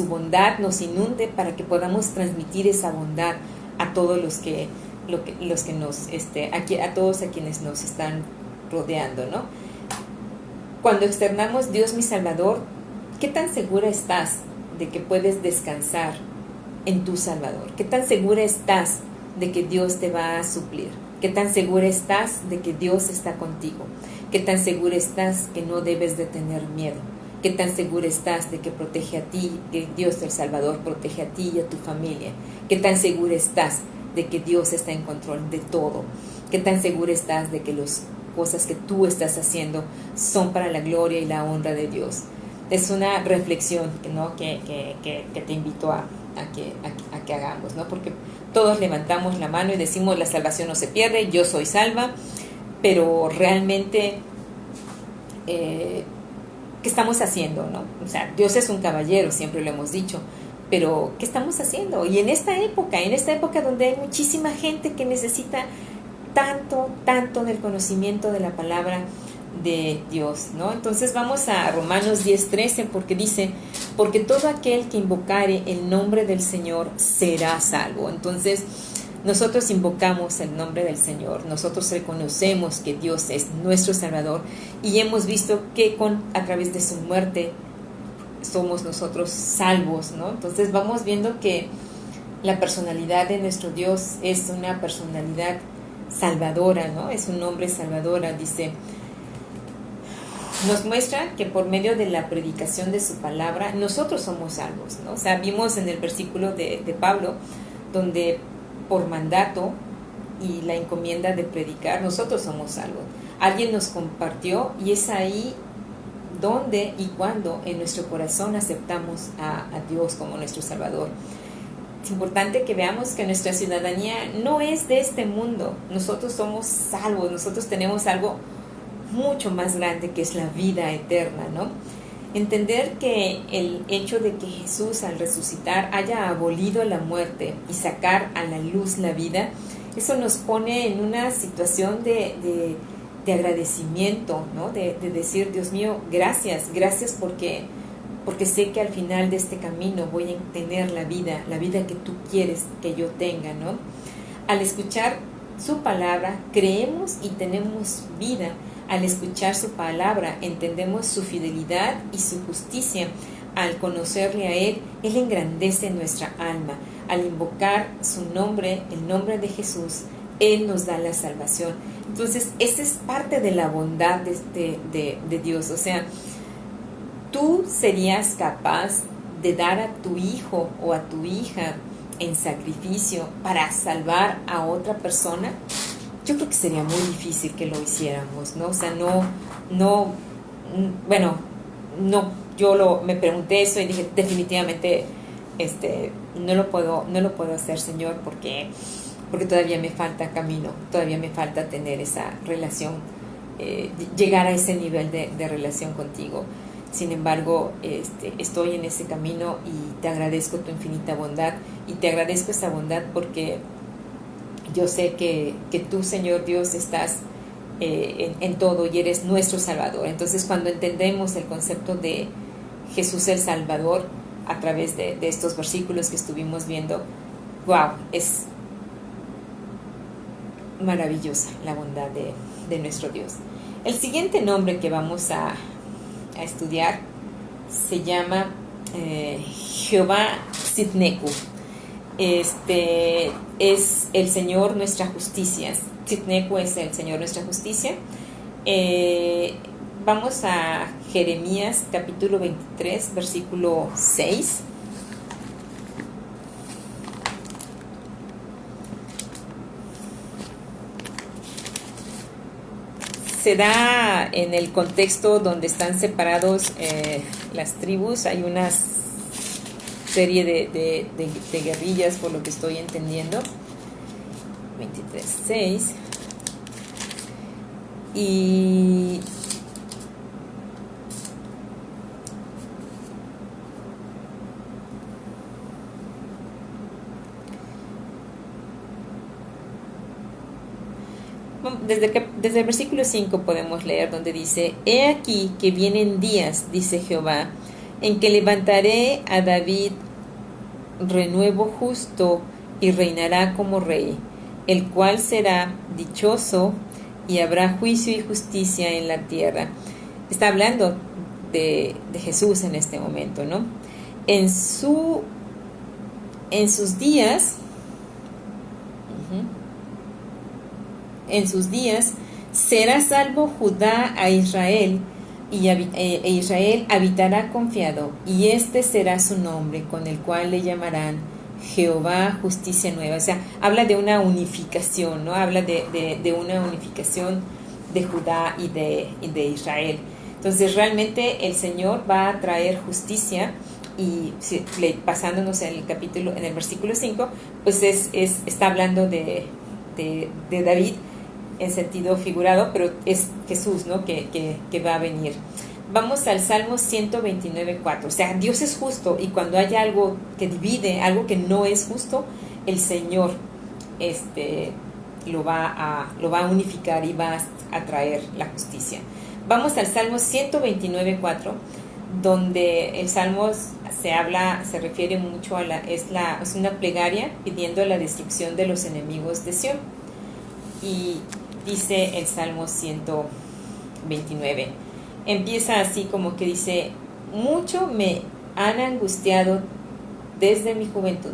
bondad nos inunde para que podamos transmitir esa bondad a todos los que nos, a todos a quienes nos están rodeando, ¿no? Cuando externamos Dios mi Salvador, ¿qué tan segura estás de que puedes descansar en tu Salvador? ¿Qué tan segura estás de que Dios te va a suplir? ¿Qué tan segura estás de que Dios está contigo? ¿Qué tan segura estás que no debes de tener miedo? ¿Qué tan segura estás de que protege a ti, que Dios el Salvador protege a ti y a tu familia? ¿Qué tan segura estás de que Dios está en control de todo? ¿Qué tan segura estás de que las cosas que tú estás haciendo son para la gloria y la honra de Dios? Es una reflexión, ¿no?, que te invito a que hagamos, ¿no? Porque todos levantamos la mano y decimos: la salvación no se pierde, yo soy salva, pero realmente, ¿qué estamos haciendo, no? O sea, Dios es un caballero, siempre lo hemos dicho, pero ¿qué estamos haciendo? Y en esta época donde hay muchísima gente que necesita tanto del conocimiento de la palabra de Dios, ¿no? Entonces vamos a Romanos 10:13, porque dice: porque todo aquel que invocare el nombre del Señor será salvo. Entonces nosotros invocamos el nombre del Señor, nosotros reconocemos que Dios es nuestro Salvador, y hemos visto que a través de su muerte somos nosotros salvos, ¿no? Entonces vamos viendo que la personalidad de nuestro Dios es una personalidad salvadora, ¿no? Es un hombre salvadora. Dice, nos muestra que por medio de la predicación de su palabra nosotros somos salvos, ¿no? O sea, vimos en el versículo de Pablo, donde por mandato y la encomienda de predicar, nosotros somos salvos. Alguien nos compartió, y es ahí donde y cuando en nuestro corazón aceptamos a Dios como nuestro Salvador. Es importante que veamos que nuestra ciudadanía no es de este mundo. Nosotros somos salvos, nosotros tenemos algo mucho más grande, que es la vida eterna, ¿no? Entender que el hecho de que Jesús al resucitar haya abolido la muerte y sacar a la luz la vida, eso nos pone en una situación de agradecimiento, ¿no? De decir: Dios mío, gracias porque sé que al final de este camino voy a tener la vida que tú quieres que yo tenga, ¿no? Al escuchar su palabra, creemos y tenemos vida. Al escuchar su palabra, entendemos su fidelidad y su justicia. Al conocerle a Él engrandece nuestra alma. Al invocar su nombre, el nombre de Jesús, Él nos da la salvación. Entonces, esa es parte de la bondad de Dios. O sea, ¿tú serías capaz de dar a tu hijo o a tu hija en sacrificio para salvar a otra persona? Yo creo que sería muy difícil que lo hiciéramos, ¿no? O sea, me pregunté eso y dije: definitivamente no lo puedo hacer, Señor, porque todavía me falta camino, todavía me falta tener esa relación, llegar a ese nivel de relación contigo. Sin embargo, estoy en ese camino y te agradezco tu infinita bondad, y te agradezco esa bondad porque yo sé que tú, Señor Dios, estás en todo y eres nuestro Salvador. Entonces, cuando entendemos el concepto de Jesús el Salvador a través de estos versículos que estuvimos viendo, wow, es maravillosa la bondad de nuestro Dios. El siguiente nombre que vamos a estudiar se llama Jehová Tzidkenu. Es el Señor nuestra justicia. Tzidkenu es el Señor nuestra justicia. Vamos a Jeremías capítulo 23, versículo 6. Se da en el contexto donde están separados las tribus. Hay una serie de guerrillas, por lo que estoy entendiendo. 23:6. Y desde el versículo 5 podemos leer donde dice: He aquí que vienen días, dice Jehová, en que levantaré a David renuevo justo y reinará como rey, el cual será dichoso y habrá juicio y justicia en la tierra. Está hablando de Jesús en este momento, ¿no? En sus días, en sus días será salvo Judá a Israel, e Israel habitará confiado, y este será su nombre, con el cual le llamarán Jehová justicia nueva. O sea, habla de una unificación, ¿no? Habla de una unificación de Judá y de Israel. Entonces realmente el Señor va a traer justicia, y pasándonos en el versículo 5, pues está hablando de David en sentido figurado, pero es Jesús, ¿no? que va a venir. Vamos al Salmo 129:4. O sea, Dios es justo, y cuando hay algo que divide, algo que no es justo, el Señor lo va a unificar y va a traer la justicia. Vamos al Salmo 129:4, donde el Salmo se refiere mucho es una plegaria pidiendo la destrucción de los enemigos de Sión. Y dice el Salmo 129, empieza así como que dice: mucho me han angustiado desde mi juventud.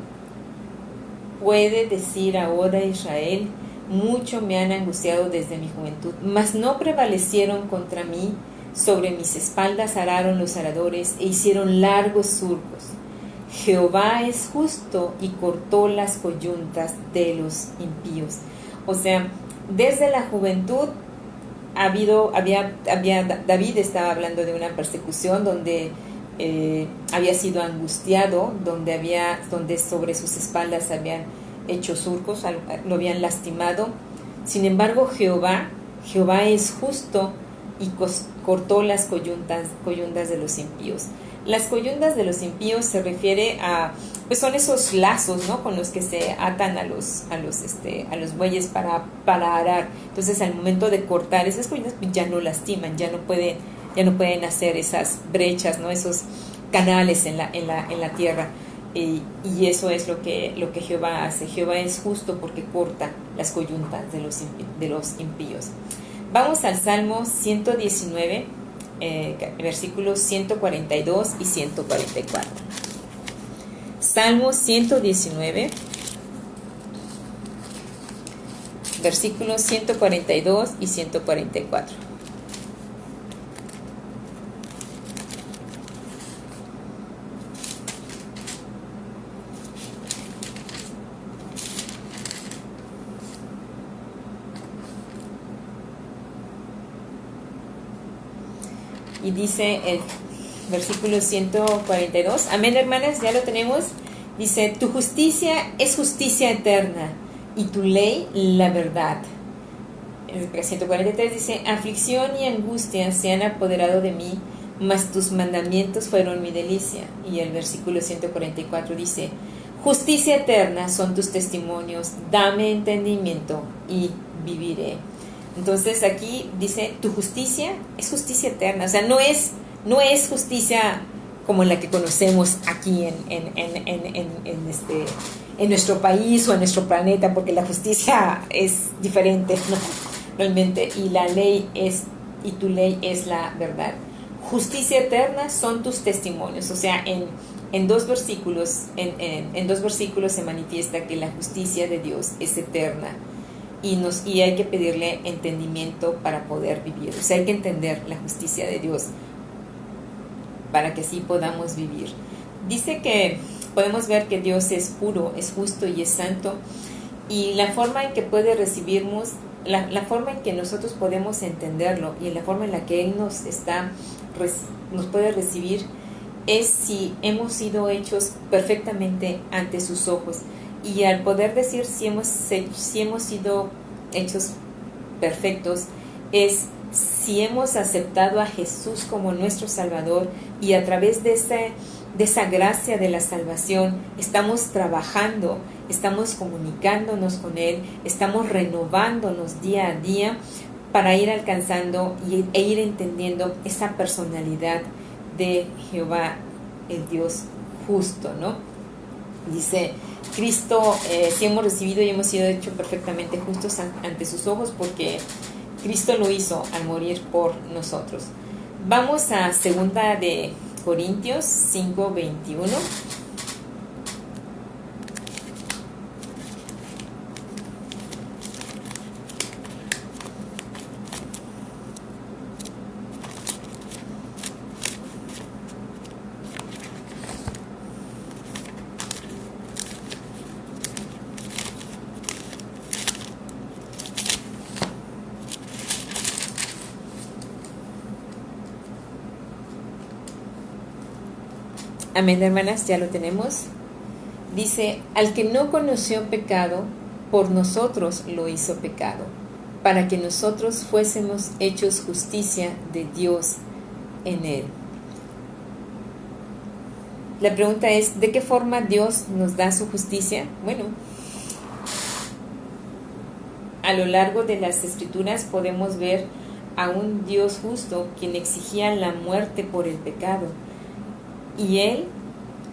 Puede decir ahora Israel: mucho me han angustiado desde mi juventud, mas no prevalecieron contra mí. Sobre mis espaldas araron los aradores e hicieron largos surcos. Jehová es justo y cortó las coyuntas de los impíos. O sea, desde la juventud David estaba hablando de una persecución donde había sido angustiado, donde sobre sus espaldas habían hecho surcos, lo habían lastimado. Sin embargo, Jehová es justo y cortó las coyundas de los impíos. Las coyundas de los impíos se refiere a, pues son esos lazos, ¿no?, con los que se atan a los bueyes para arar. Entonces, al momento de cortar esas coyundas, pues ya no lastiman, ya no pueden hacer esas brechas, ¿no?, esos canales en la tierra. Y eso es lo que Jehová hace. Jehová es justo porque corta las coyuntas de los impíos. Vamos al Salmo 119, versículos 142 y 144. Salmo 119, versículos 142 y 144. Y dice el versículo 142. Amén, hermanas, ya lo tenemos. Dice: tu justicia es justicia eterna, y tu ley la verdad. El 143 dice: aflicción y angustia se han apoderado de mí, mas tus mandamientos fueron mi delicia. Y el versículo 144 dice, justicia eterna son tus testimonios, dame entendimiento y viviré. Entonces aquí dice, tu justicia es justicia eterna, o sea, no es justicia como la que conocemos aquí en nuestro país o en nuestro planeta, porque la justicia es diferente, ¿no? Realmente, y la ley y tu ley es la verdad. Justicia eterna son tus testimonios, o sea, en dos versículos se manifiesta que la justicia de Dios es eterna y hay que pedirle entendimiento para poder vivir, o sea, hay que entender la justicia de Dios para que así podamos vivir. Dice que podemos ver que Dios es puro, es justo y es santo, y la forma en que puede recibirnos, la forma en que nosotros podemos entenderlo y la forma en la que Él nos puede recibir es si hemos sido hechos perfectamente ante sus ojos. Y al poder decir si hemos sido hechos perfectos, es si hemos aceptado a Jesús como nuestro Salvador, y a través de esa gracia de la salvación estamos trabajando, estamos comunicándonos con Él, estamos renovándonos día a día para ir alcanzando e ir entendiendo esa personalidad de Jehová, el Dios justo, ¿no? Dice Cristo, si hemos recibido y hemos sido hechos perfectamente justos ante sus ojos, porque Cristo lo hizo al morir por nosotros. Vamos a 2 de Corintios 5:21. Amén, hermanas, ya lo tenemos. Dice, al que no conoció pecado, por nosotros lo hizo pecado, para que nosotros fuésemos hechos justicia de Dios en él. La pregunta es, ¿de qué forma Dios nos da su justicia? Bueno, a lo largo de las Escrituras podemos ver a un Dios justo quien exigía la muerte por el pecado. Y Él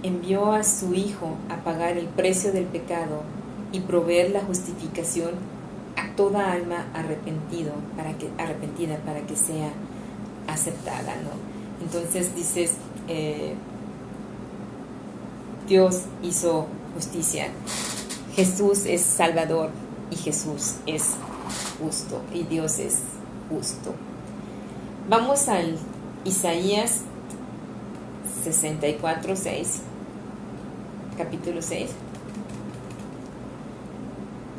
envió a su Hijo a pagar el precio del pecado y proveer la justificación a toda alma arrepentida para que sea aceptada, ¿no? Entonces dices, Dios hizo justicia, Jesús es Salvador y Jesús es justo y Dios es justo. Vamos al Isaías 64:6, capítulo 6,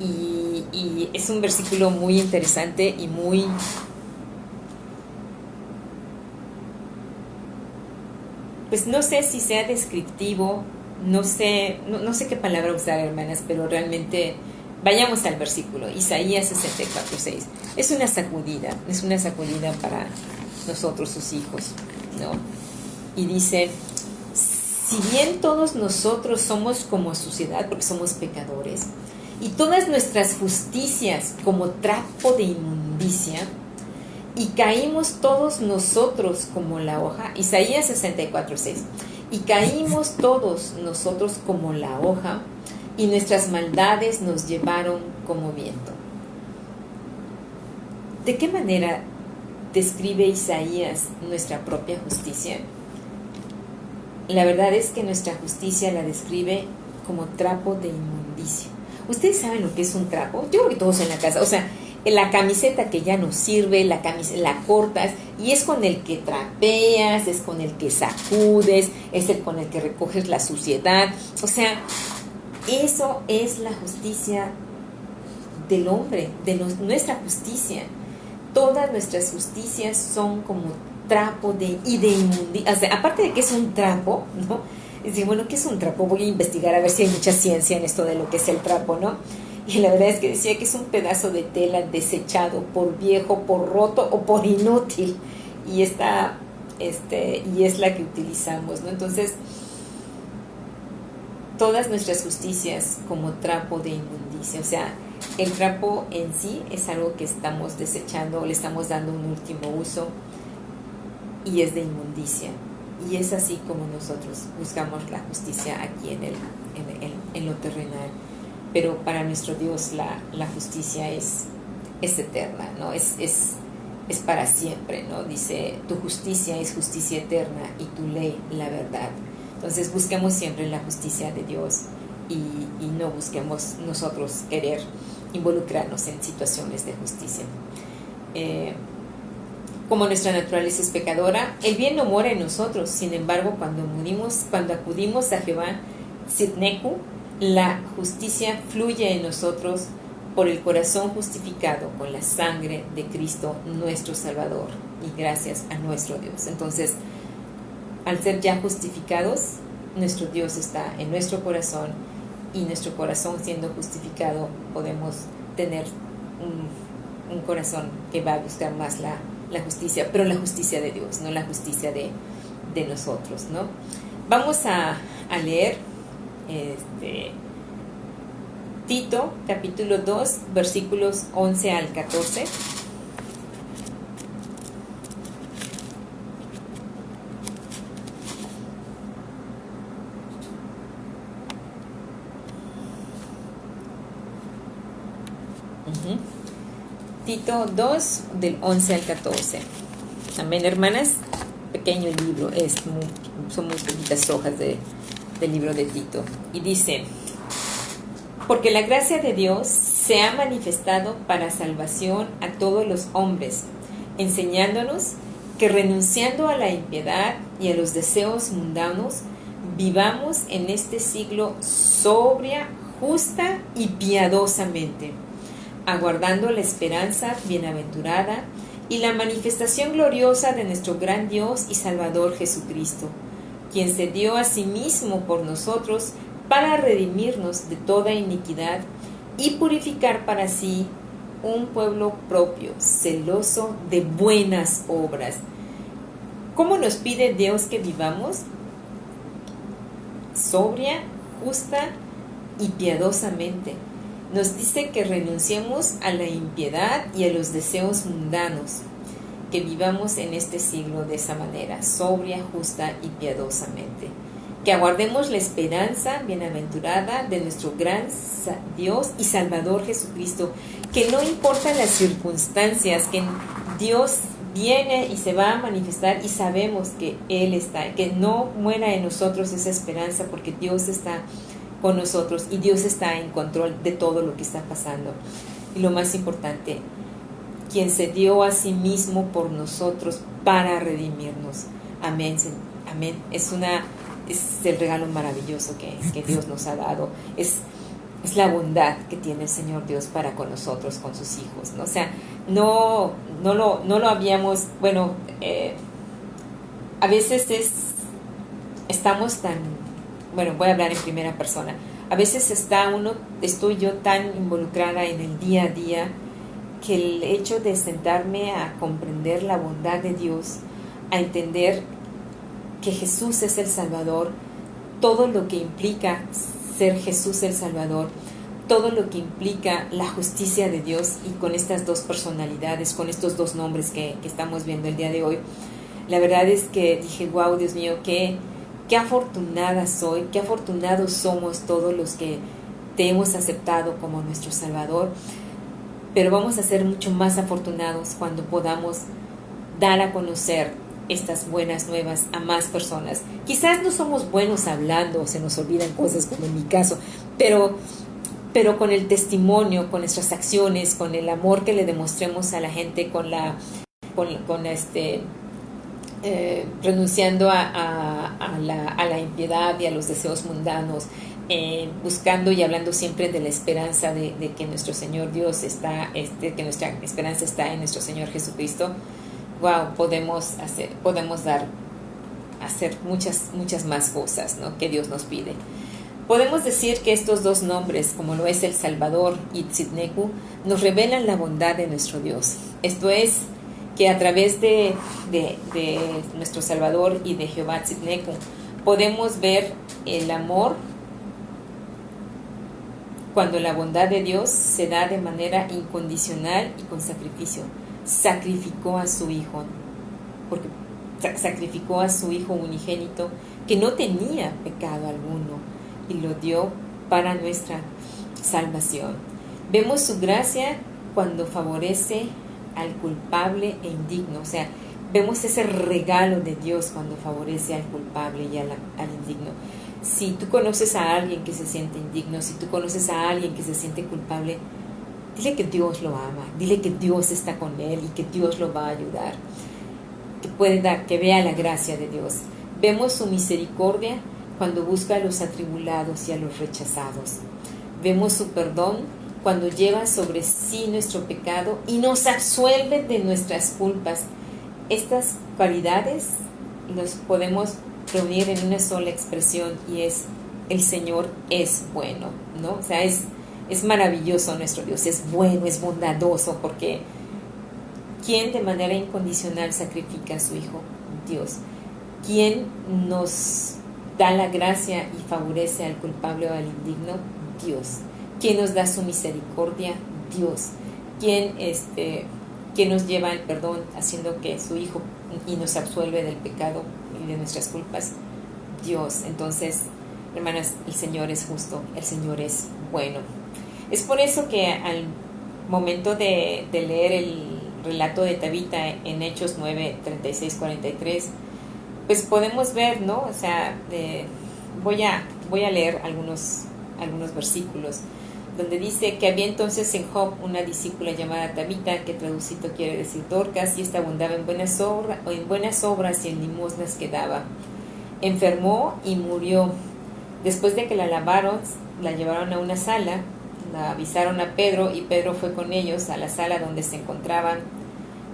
y es un versículo muy interesante y muy pues no sé si sea descriptivo, no sé qué palabra usar, hermanas, pero realmente vayamos al versículo. Isaías 64:6 es una sacudida para nosotros, sus hijos, ¿no? Y dice, si bien todos nosotros somos como suciedad, porque somos pecadores, y todas nuestras justicias como trapo de inmundicia, y caímos todos nosotros como la hoja, Isaías 64:6, y caímos todos nosotros como la hoja, y nuestras maldades nos llevaron como viento. ¿De qué manera describe Isaías nuestra propia justicia? La verdad es que nuestra justicia la describe como trapo de inmundicia. ¿Ustedes saben lo que es un trapo? Yo creo que todos en la casa, o sea, la camiseta que ya no sirve, la cortas y es con el que trapeas, es con el que sacudes, es con el que recoges la suciedad. O sea, eso es la justicia del hombre, nuestra justicia. Todas nuestras justicias son como trapo de inmundicia. O sea, aparte de que es un trapo, ¿no? Es decir, bueno, ¿qué es un trapo? Voy a investigar a ver si hay mucha ciencia en esto de lo que es el trapo, ¿no? Y la verdad es que decía que es un pedazo de tela desechado por viejo, por roto o por inútil. Y está y es la que utilizamos, ¿no? Entonces, todas nuestras justicias como trapo de inmundicia, o sea, el trapo en sí es algo que estamos desechando, le estamos dando un último uso y es de inmundicia. Y es así como nosotros buscamos la justicia aquí en lo terrenal. Pero para nuestro Dios la justicia es eterna, ¿no? Es para siempre, ¿no? Dice, tu justicia es justicia eterna y tu ley la verdad. Entonces busquemos siempre la justicia de Dios y no busquemos nosotros querer involucrarnos en situaciones de justicia. Como nuestra naturaleza es pecadora, el bien no mora en nosotros. Sin embargo, cuando acudimos a Jehová Tzidneku, la justicia fluye en nosotros por el corazón justificado con la sangre de Cristo nuestro Salvador, y gracias a nuestro Dios. Entonces, al ser ya justificados, nuestro Dios está en nuestro corazón, y nuestro corazón siendo justificado podemos tener un corazón que va a buscar más la justicia, pero la justicia de Dios, no la justicia de nosotros, ¿no? Vamos a leer Tito capítulo 2 versículos 11 al 14. Tito 2 del 11 al 14. Amén, hermanas. Pequeño libro, son muy poquitas hojas del libro de Tito. Y dice: porque la gracia de Dios se ha manifestado para salvación a todos los hombres, enseñándonos que renunciando a la impiedad y a los deseos mundanos, vivamos en este siglo sobria, justa y piadosamente, aguardando la esperanza bienaventurada y la manifestación gloriosa de nuestro gran Dios y Salvador Jesucristo, quien se dio a sí mismo por nosotros para redimirnos de toda iniquidad y purificar para sí un pueblo propio, celoso de buenas obras. ¿Cómo nos pide Dios que vivamos? Sobria, justa y piadosamente. Nos dice que renunciemos a la impiedad y a los deseos mundanos, que vivamos en este siglo de esa manera, sobria, justa y piadosamente. Que aguardemos la esperanza bienaventurada de nuestro gran Dios y Salvador Jesucristo, que no importan las circunstancias, que Dios viene y se va a manifestar y sabemos que Él está, que no muera en nosotros esa esperanza, porque Dios está con nosotros y Dios está en control de todo lo que está pasando. Y lo más importante, quien se dio a sí mismo por nosotros para redimirnos. Amén. Amén. Es el regalo maravilloso que Dios nos ha dado. Es la bondad que tiene el Señor Dios para con nosotros, con sus hijos, ¿no? O sea, no lo habíamos, a veces estamos tan, voy a hablar en primera persona. A veces estoy yo tan involucrada en el día a día, que el hecho de sentarme a comprender la bondad de Dios, a entender que Jesús es el Salvador, todo lo que implica ser Jesús el Salvador, todo lo que implica la justicia de Dios, y con estas dos personalidades, con estos dos nombres que estamos viendo el día de hoy, la verdad es que dije, wow, Dios mío, qué afortunada soy, qué afortunados somos todos los que te hemos aceptado como nuestro Salvador. Pero vamos a ser mucho más afortunados cuando podamos dar a conocer estas buenas nuevas a más personas. Quizás no somos buenos hablando, se nos olvidan cosas como en mi caso, pero con el testimonio, con nuestras acciones, con el amor que le demostremos a la gente, renunciando a la impiedad y a los deseos mundanos, buscando y hablando siempre de la esperanza de que nuestro Señor Dios está, que nuestra esperanza está en nuestro Señor Jesucristo. Wow, podemos hacer muchas más cosas, ¿no?, que Dios nos pide. Podemos decir que estos dos nombres, como lo es el Salvador y Tzidneku, nos revelan la bondad de nuestro Dios. Esto es, que a través de nuestro Salvador y de Jehová Tzidneku podemos ver el amor cuando la bondad de Dios se da de manera incondicional y con sacrificio. Sacrificó a su Hijo, porque sacrificó a su Hijo unigénito, que no tenía pecado alguno, y lo dio para nuestra salvación. Vemos su gracia cuando favorece al culpable e indigno, o sea, vemos ese regalo de Dios cuando favorece al culpable y al indigno. Si tú conoces a alguien que se siente indigno, si tú conoces a alguien que se siente culpable, dile que Dios lo ama, dile que Dios está con él y que Dios lo va a ayudar, que vea la gracia de Dios. Vemos su misericordia cuando busca a los atribulados y a los rechazados. Vemos su perdón cuando lleva sobre sí nuestro pecado y nos absuelve de nuestras culpas. Estas cualidades los podemos reunir en una sola expresión, y es: el Señor es bueno, ¿no? O sea, es maravilloso nuestro Dios, es bueno, es bondadoso, porque ¿quién de manera incondicional sacrifica a su Hijo? Dios. ¿Quién nos da la gracia y favorece al culpable o al indigno? Dios. ¿Quién nos da su misericordia? Dios. ¿Quién nos lleva al perdón haciendo que su Hijo y nos absuelve del pecado y de nuestras culpas? Dios. Entonces, hermanas, el Señor es justo, el Señor es bueno. Es por eso que al momento de leer el relato de Tabita en Hechos 9, 36, 43, pues podemos ver, ¿no? O sea, voy a leer algunos versículos, donde dice que había entonces en Job una discípula llamada Tabita, que traducido quiere decir Dorcas, y esta abundaba en buenas obras y en limosnas que daba. Enfermó y murió. Después de que la lavaron, la llevaron a una sala, la avisaron a Pedro, y Pedro fue con ellos a la sala donde se encontraban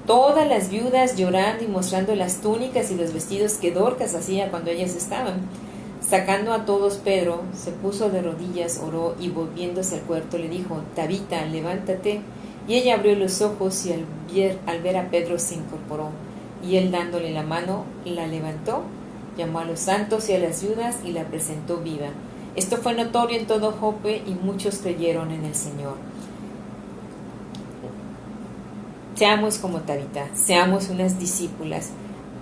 todas las viudas, llorando y mostrando las túnicas y los vestidos que Dorcas hacía cuando ellas estaban. Sacando a todos, Pedro se puso de rodillas, oró, y volviéndose al cuarto le dijo: Tabita, levántate. Y ella abrió los ojos, y al ver a Pedro se incorporó. Y él, dándole la mano, la levantó, llamó a los santos y a las viudas y la presentó viva. Esto fue notorio en todo Jope, y muchos creyeron en el Señor. Seamos como Tabita, seamos unas discípulas,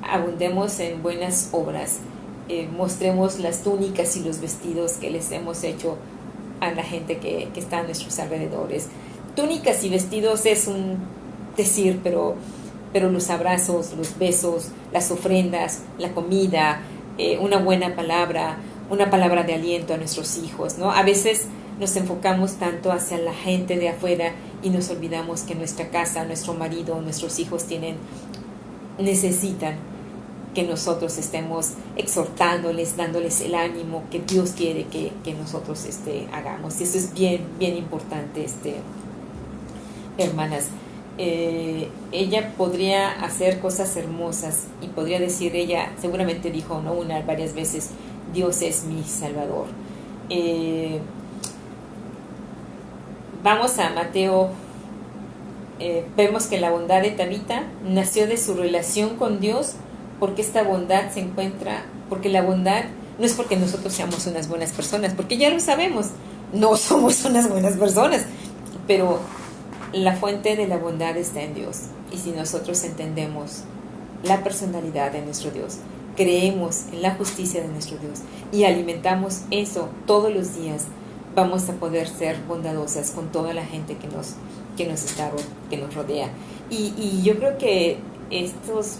abundemos en buenas obras, mostremos las túnicas y los vestidos que les hemos hecho a la gente que está a nuestros alrededores. Túnicas y vestidos es un decir, pero los abrazos, los besos, las ofrendas, la comida, una buena palabra, una palabra de aliento a nuestros hijos, ¿no? A veces nos enfocamos tanto hacia la gente de afuera y nos olvidamos que nuestra casa, nuestro marido, nuestros hijos necesitan que nosotros estemos exhortándoles, dándoles el ánimo que Dios quiere que nosotros hagamos. Y eso es bien, bien importante, hermanas. Ella podría hacer cosas hermosas y podría decir, ella seguramente dijo, no una, varias veces: Dios es mi Salvador. Vamos a Mateo. Vemos que la bondad de Tabita nació de su relación con Dios, porque esta bondad se encuentra, porque la bondad no es porque nosotros seamos unas buenas personas, porque ya lo sabemos, no somos unas buenas personas, pero la fuente de la bondad está en Dios. Y si nosotros entendemos la personalidad de nuestro Dios, creemos en la justicia de nuestro Dios y alimentamos eso todos los días, vamos a poder ser bondadosas con toda la gente que nos rodea. Y yo creo que estos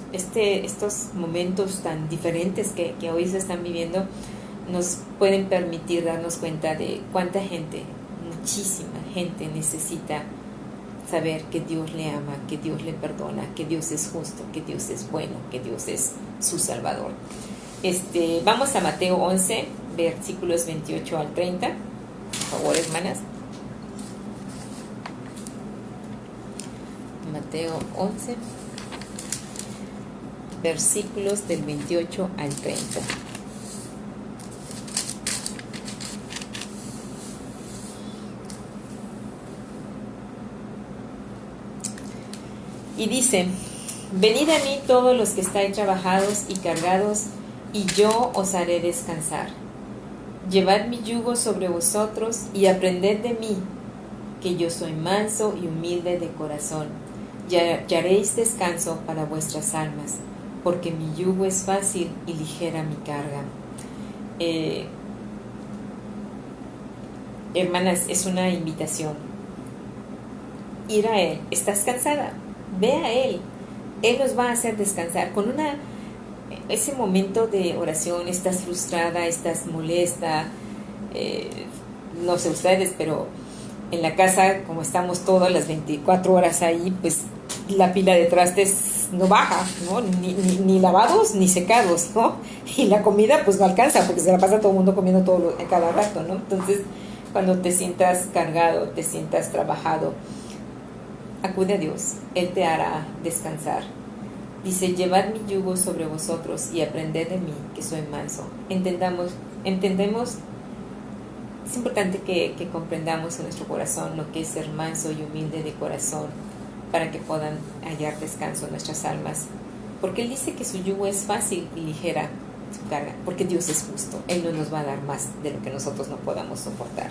momentos tan diferentes que hoy se están viviendo nos pueden permitir darnos cuenta de cuánta gente, muchísima gente, necesita saber que Dios le ama, que Dios le perdona, que Dios es justo, que Dios es bueno, que Dios es su Salvador. Vamos a Mateo 11, versículos 28 al 30. Por favor, hermanas. Mateo 11, versículos del 28 al 30. Y dice: Venid a mí todos los que estáis trabajados y cargados, y yo os haré descansar. Llevad mi yugo sobre vosotros y aprended de mí, que yo soy manso y humilde de corazón, y hallaréis descanso para vuestras almas, porque mi yugo es fácil y ligera mi carga. Hermanas, es una invitación. Ir a Él. ¿Estás cansada? Ve a Él. Él nos va a hacer descansar. Con ese momento de oración, estás frustrada, estás molesta, no sé ustedes, pero en la casa, como estamos todas las 24 horas ahí, pues la pila de trastes no baja, ¿no? Ni lavados ni secados, ¿no? Y la comida pues no alcanza, porque se la pasa todo el mundo comiendo cada rato, ¿no? Entonces, cuando te sientas cargado, te sientas trabajado, acude a Dios, Él te hará descansar. Dice, llevad mi yugo sobre vosotros y aprended de mí, que soy manso. Entendemos, es importante que comprendamos en nuestro corazón lo que es ser manso y humilde de corazón, para que puedan hallar descanso en nuestras almas. Porque Él dice que su yugo es fácil y ligera su carga, porque Dios es justo. Él no nos va a dar más de lo que nosotros no podamos soportar.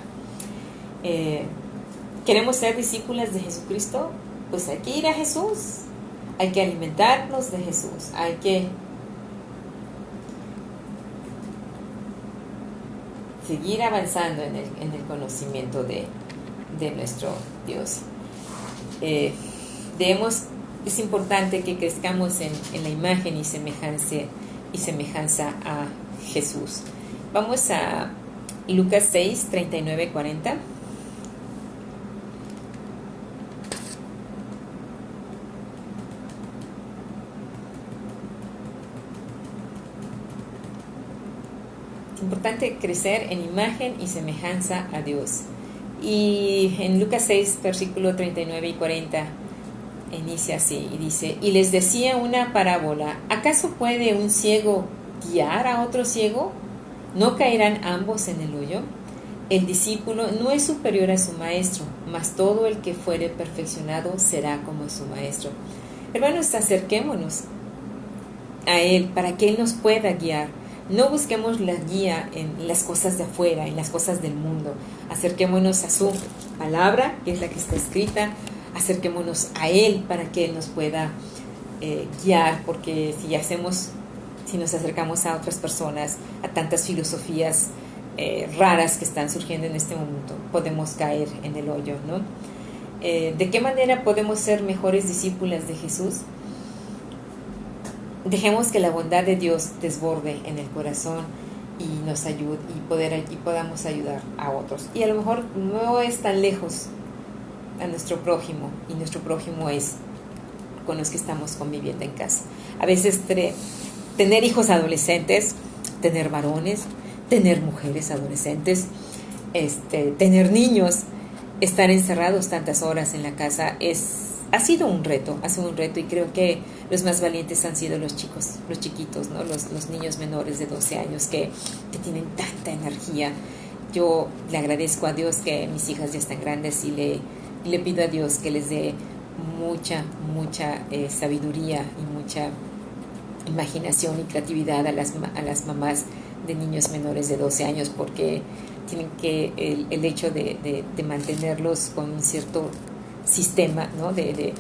¿Queremos ser discípulas de Jesucristo? Pues hay que ir a Jesús. Hay que alimentarnos de Jesús. Hay que seguir avanzando en el conocimiento de nuestro Dios. Es importante que crezcamos en la imagen y semejanza a Jesús. Vamos a Lucas 6, 39, 40. Es importante crecer en imagen y semejanza a Dios. Y en Lucas 6, versículo 39 y 40, inicia así y dice, y les decía una parábola, ¿acaso puede un ciego guiar a otro ciego? ¿No caerán ambos en el hoyo? El discípulo no es superior a su maestro, mas todo el que fuere perfeccionado será como su maestro. Hermanos, acerquémonos a Él para que Él nos pueda guiar. No busquemos la guía en las cosas de afuera, en las cosas del mundo. Acerquémonos a su palabra, que es la que está escrita. Acerquémonos a Él para que Él nos pueda guiar, porque si nos acercamos a otras personas, a tantas filosofías raras que están surgiendo en este momento, podemos caer en el hoyo, ¿no? ¿De qué manera podemos ser mejores discípulas de Jesús? Dejemos que la bondad de Dios desborde en el corazón y nos ayude y podamos ayudar a otros. Y a lo mejor no es tan lejos a nuestro prójimo, y nuestro prójimo es con los que estamos conviviendo en casa. A veces tener hijos adolescentes, tener varones, tener mujeres adolescentes, tener niños, estar encerrados tantas horas en la casa ha sido un reto, y creo que los más valientes han sido los chiquitos, ¿no? Los niños menores de 12 años que tienen tanta energía. Yo le agradezco a Dios que mis hijas ya están grandes y le pido a Dios que les dé mucha sabiduría y mucha imaginación y creatividad a las mamás de niños menores de 12 años, porque tienen que el hecho de mantenerlos con un cierto sistema, ¿no? de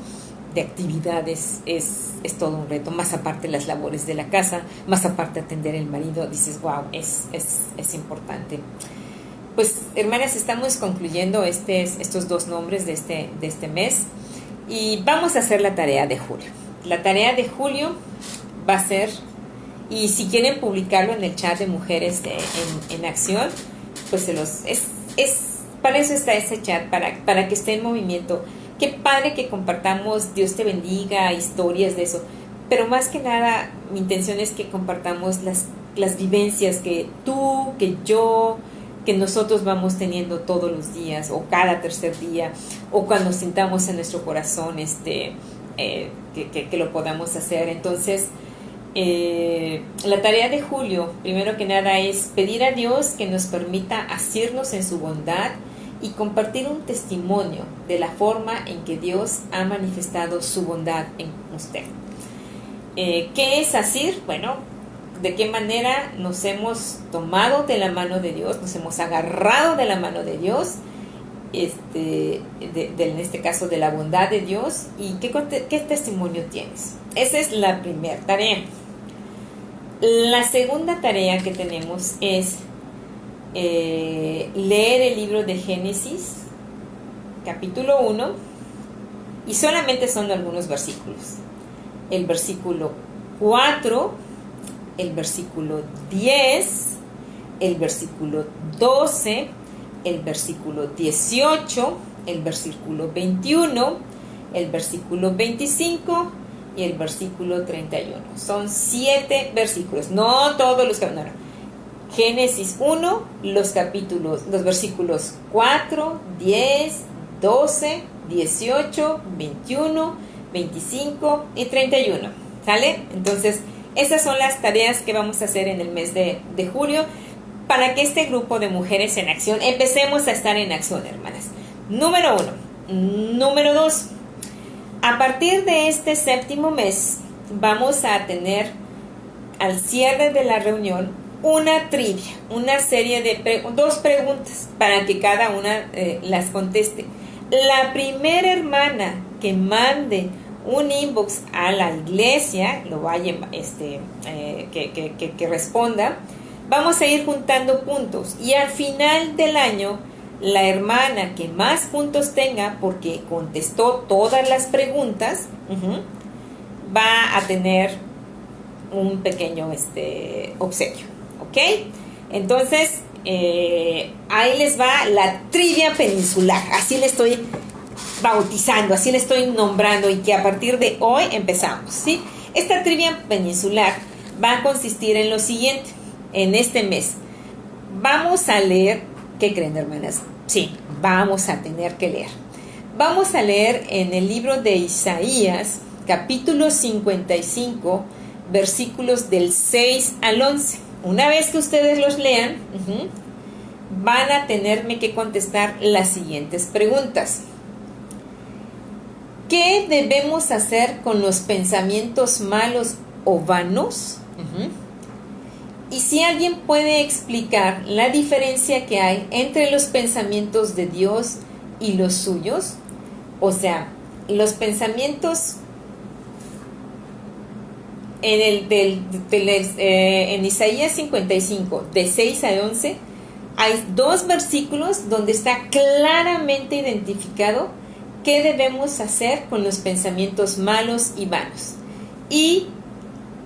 actividades es todo un reto, más aparte las labores de la casa, más aparte atender el marido. Dices, wow, es importante. Pues, hermanas, estamos concluyendo estos 2 nombres de este mes, y vamos a hacer la tarea de julio. La tarea de julio va a ser, y si quieren publicarlo en el chat de Mujeres en Acción, pues para eso está ese chat, para que esté en movimiento. Qué padre que compartamos, Dios te bendiga, historias de eso. Pero más que nada, mi intención es que compartamos las vivencias que tú, que yo, que nosotros vamos teniendo todos los días, o cada tercer día, o cuando sintamos en nuestro corazón que lo podamos hacer. Entonces, la tarea de julio, primero que nada, es pedir a Dios que nos permita asirnos en su bondad y compartir un testimonio de la forma en que Dios ha manifestado su bondad en usted. ¿Qué es Asir? Bueno, de qué manera nos hemos tomado de la mano de Dios, nos hemos agarrado de la mano de Dios, en este caso de la bondad de Dios, y qué testimonio tienes. Esa es la primera tarea. La segunda tarea que tenemos es leer el libro de Génesis, capítulo 1, y solamente son algunos versículos. El versículo 4, el versículo 10, el versículo 12, el versículo 18, el versículo 21, el versículo 25 y el versículo 31. Son 7 versículos, no todos los capítulos. No. Génesis 1, los versículos 4, 10, 12, 18, 21, 25 y 31. ¿Sale? Entonces, esas son las tareas que vamos a hacer en el mes de julio para que este grupo de mujeres en acción empecemos a estar en acción, hermanas. Número 1. Número 2. A partir de este séptimo mes vamos a tener al cierre de la reunión una trivia, una serie de 2 preguntas para que cada una las conteste. La primera hermana que mande un inbox a la iglesia, lo vaya, que responda, vamos a ir juntando puntos y al final del año la hermana que más puntos tenga porque contestó todas las preguntas va a tener un pequeño obsequio, ¿ok? Entonces ahí les va la trivia peninsular, así le estoy bautizando, así le estoy nombrando, y que a partir de hoy empezamos, ¿sí? Esta trivia peninsular va a consistir en lo siguiente. En este mes vamos a leer, ¿qué creen, hermanas? Sí, vamos a tener que leer. Vamos a leer en el libro de Isaías, capítulo 55, versículos del 6 al 11. Una vez que ustedes los lean, van a tenerme que contestar las siguientes preguntas. ¿Qué debemos hacer con los pensamientos malos o vanos? Y si alguien puede explicar la diferencia que hay entre los pensamientos de Dios y los suyos, o sea, los pensamientos en Isaías 55, de 6 a 11, hay 2 versículos donde está claramente identificado qué debemos hacer con los pensamientos malos y vanos. Y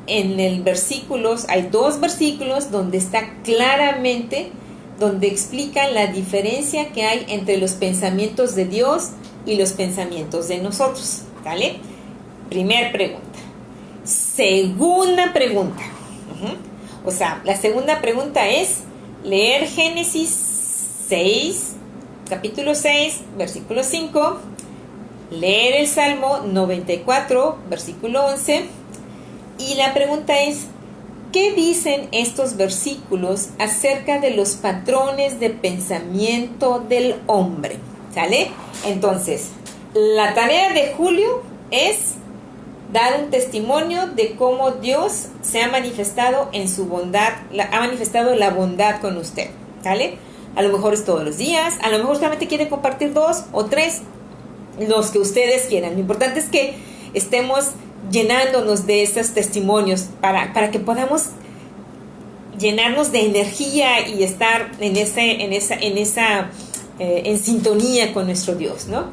en el versículos, hay 2 versículos donde está claramente, donde explica la diferencia que hay entre los pensamientos de Dios y los pensamientos de nosotros, ¿vale? Primer pregunta. Segunda pregunta. O sea, la segunda pregunta es leer Génesis 6, capítulo 6, versículo 5, leer el Salmo 94, versículo 11, y la pregunta es, ¿qué dicen estos versículos acerca de los patrones de pensamiento del hombre? ¿Sale? Entonces, la tarea de julio es dar un testimonio de cómo Dios se ha manifestado en su bondad, ha manifestado la bondad con usted, ¿sale? A lo mejor es todos los días, a lo mejor solamente quiere compartir 2 o 3, los que ustedes quieran. Lo importante es que estemos llenándonos de estos testimonios para que podamos llenarnos de energía y estar en sintonía con nuestro Dios, ¿no?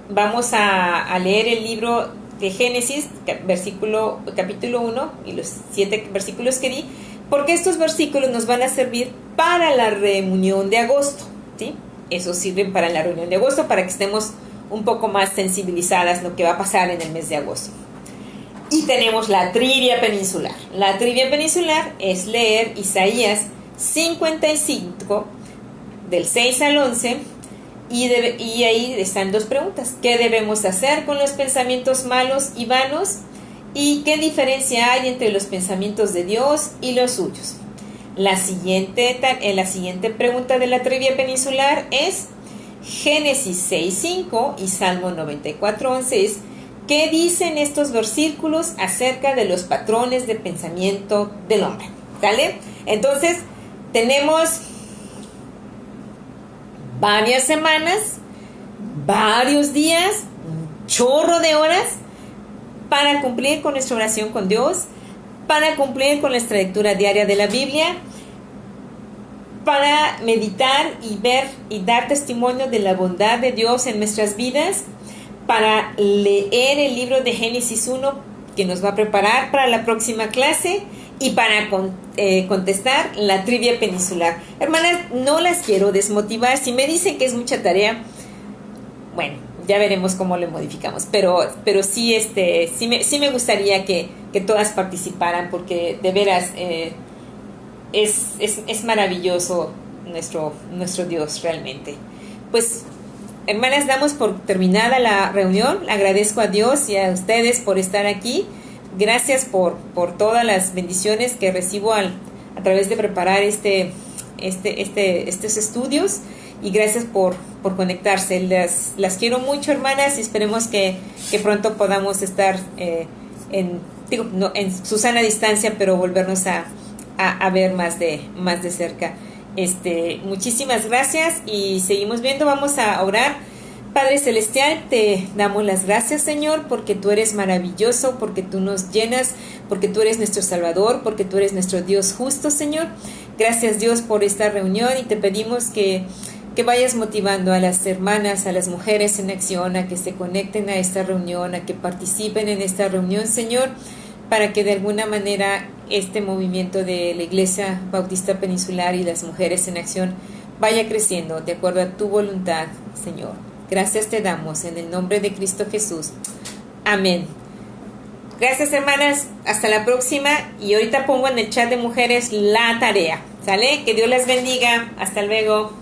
Vamos a leer el libro de Génesis, capítulo 1 y los 7 versículos que di, porque estos versículos nos van a servir para la reunión de agosto, ¿sí? Esos sirven para la reunión de agosto, para que estemos un poco más sensibilizadas lo que va a pasar en el mes de agosto. Y tenemos la trivia peninsular. La trivia peninsular es leer Isaías 55, del 6 al 11, y ahí están 2 preguntas. ¿Qué debemos hacer con los pensamientos malos y vanos? ¿Y qué diferencia hay entre los pensamientos de Dios y los suyos? La siguiente pregunta de la trivia peninsular es Génesis 6.5 y Salmo 94.11 es ¿Qué dicen estos versículos acerca de los patrones de pensamiento del hombre? ¿Sale? Entonces, tenemos varias semanas, varios días, un chorro de horas para cumplir con nuestra oración con Dios, para cumplir con nuestra lectura diaria de la Biblia, para meditar y ver y dar testimonio de la bondad de Dios en nuestras vidas, para leer el libro de Génesis 1 que nos va a preparar para la próxima clase y para contestar la trivia peninsular. Hermanas, no las quiero desmotivar. Si me dicen que es mucha tarea, bueno, ya veremos cómo le modificamos. Pero sí, sí me gustaría que todas participaran, porque de veras es maravilloso nuestro Dios realmente. Pues, hermanas, damos por terminada la reunión. Agradezco a Dios y a ustedes por estar aquí. Gracias por todas las bendiciones que recibo a través de preparar estos estudios, y gracias por conectarse. Las quiero mucho, hermanas, y esperemos que pronto podamos estar en su sana distancia, pero volvernos a ver más de cerca. Muchísimas gracias y seguimos viendo. Vamos a orar. Padre Celestial, te damos las gracias, Señor, porque tú eres maravilloso, porque tú nos llenas, porque tú eres nuestro Salvador, porque tú eres nuestro Dios justo, Señor. Gracias, Dios, por esta reunión, y te pedimos que vayas motivando a las hermanas, a las mujeres en acción, a que se conecten a esta reunión, a que participen en esta reunión, Señor, para que de alguna manera este movimiento de la Iglesia Bautista Peninsular y las mujeres en acción vaya creciendo de acuerdo a tu voluntad, Señor. Gracias te damos en el nombre de Cristo Jesús. Amén. Gracias, hermanas. Hasta la próxima. Y ahorita pongo en el chat de mujeres la tarea. ¿Sale? Que Dios las bendiga. Hasta luego.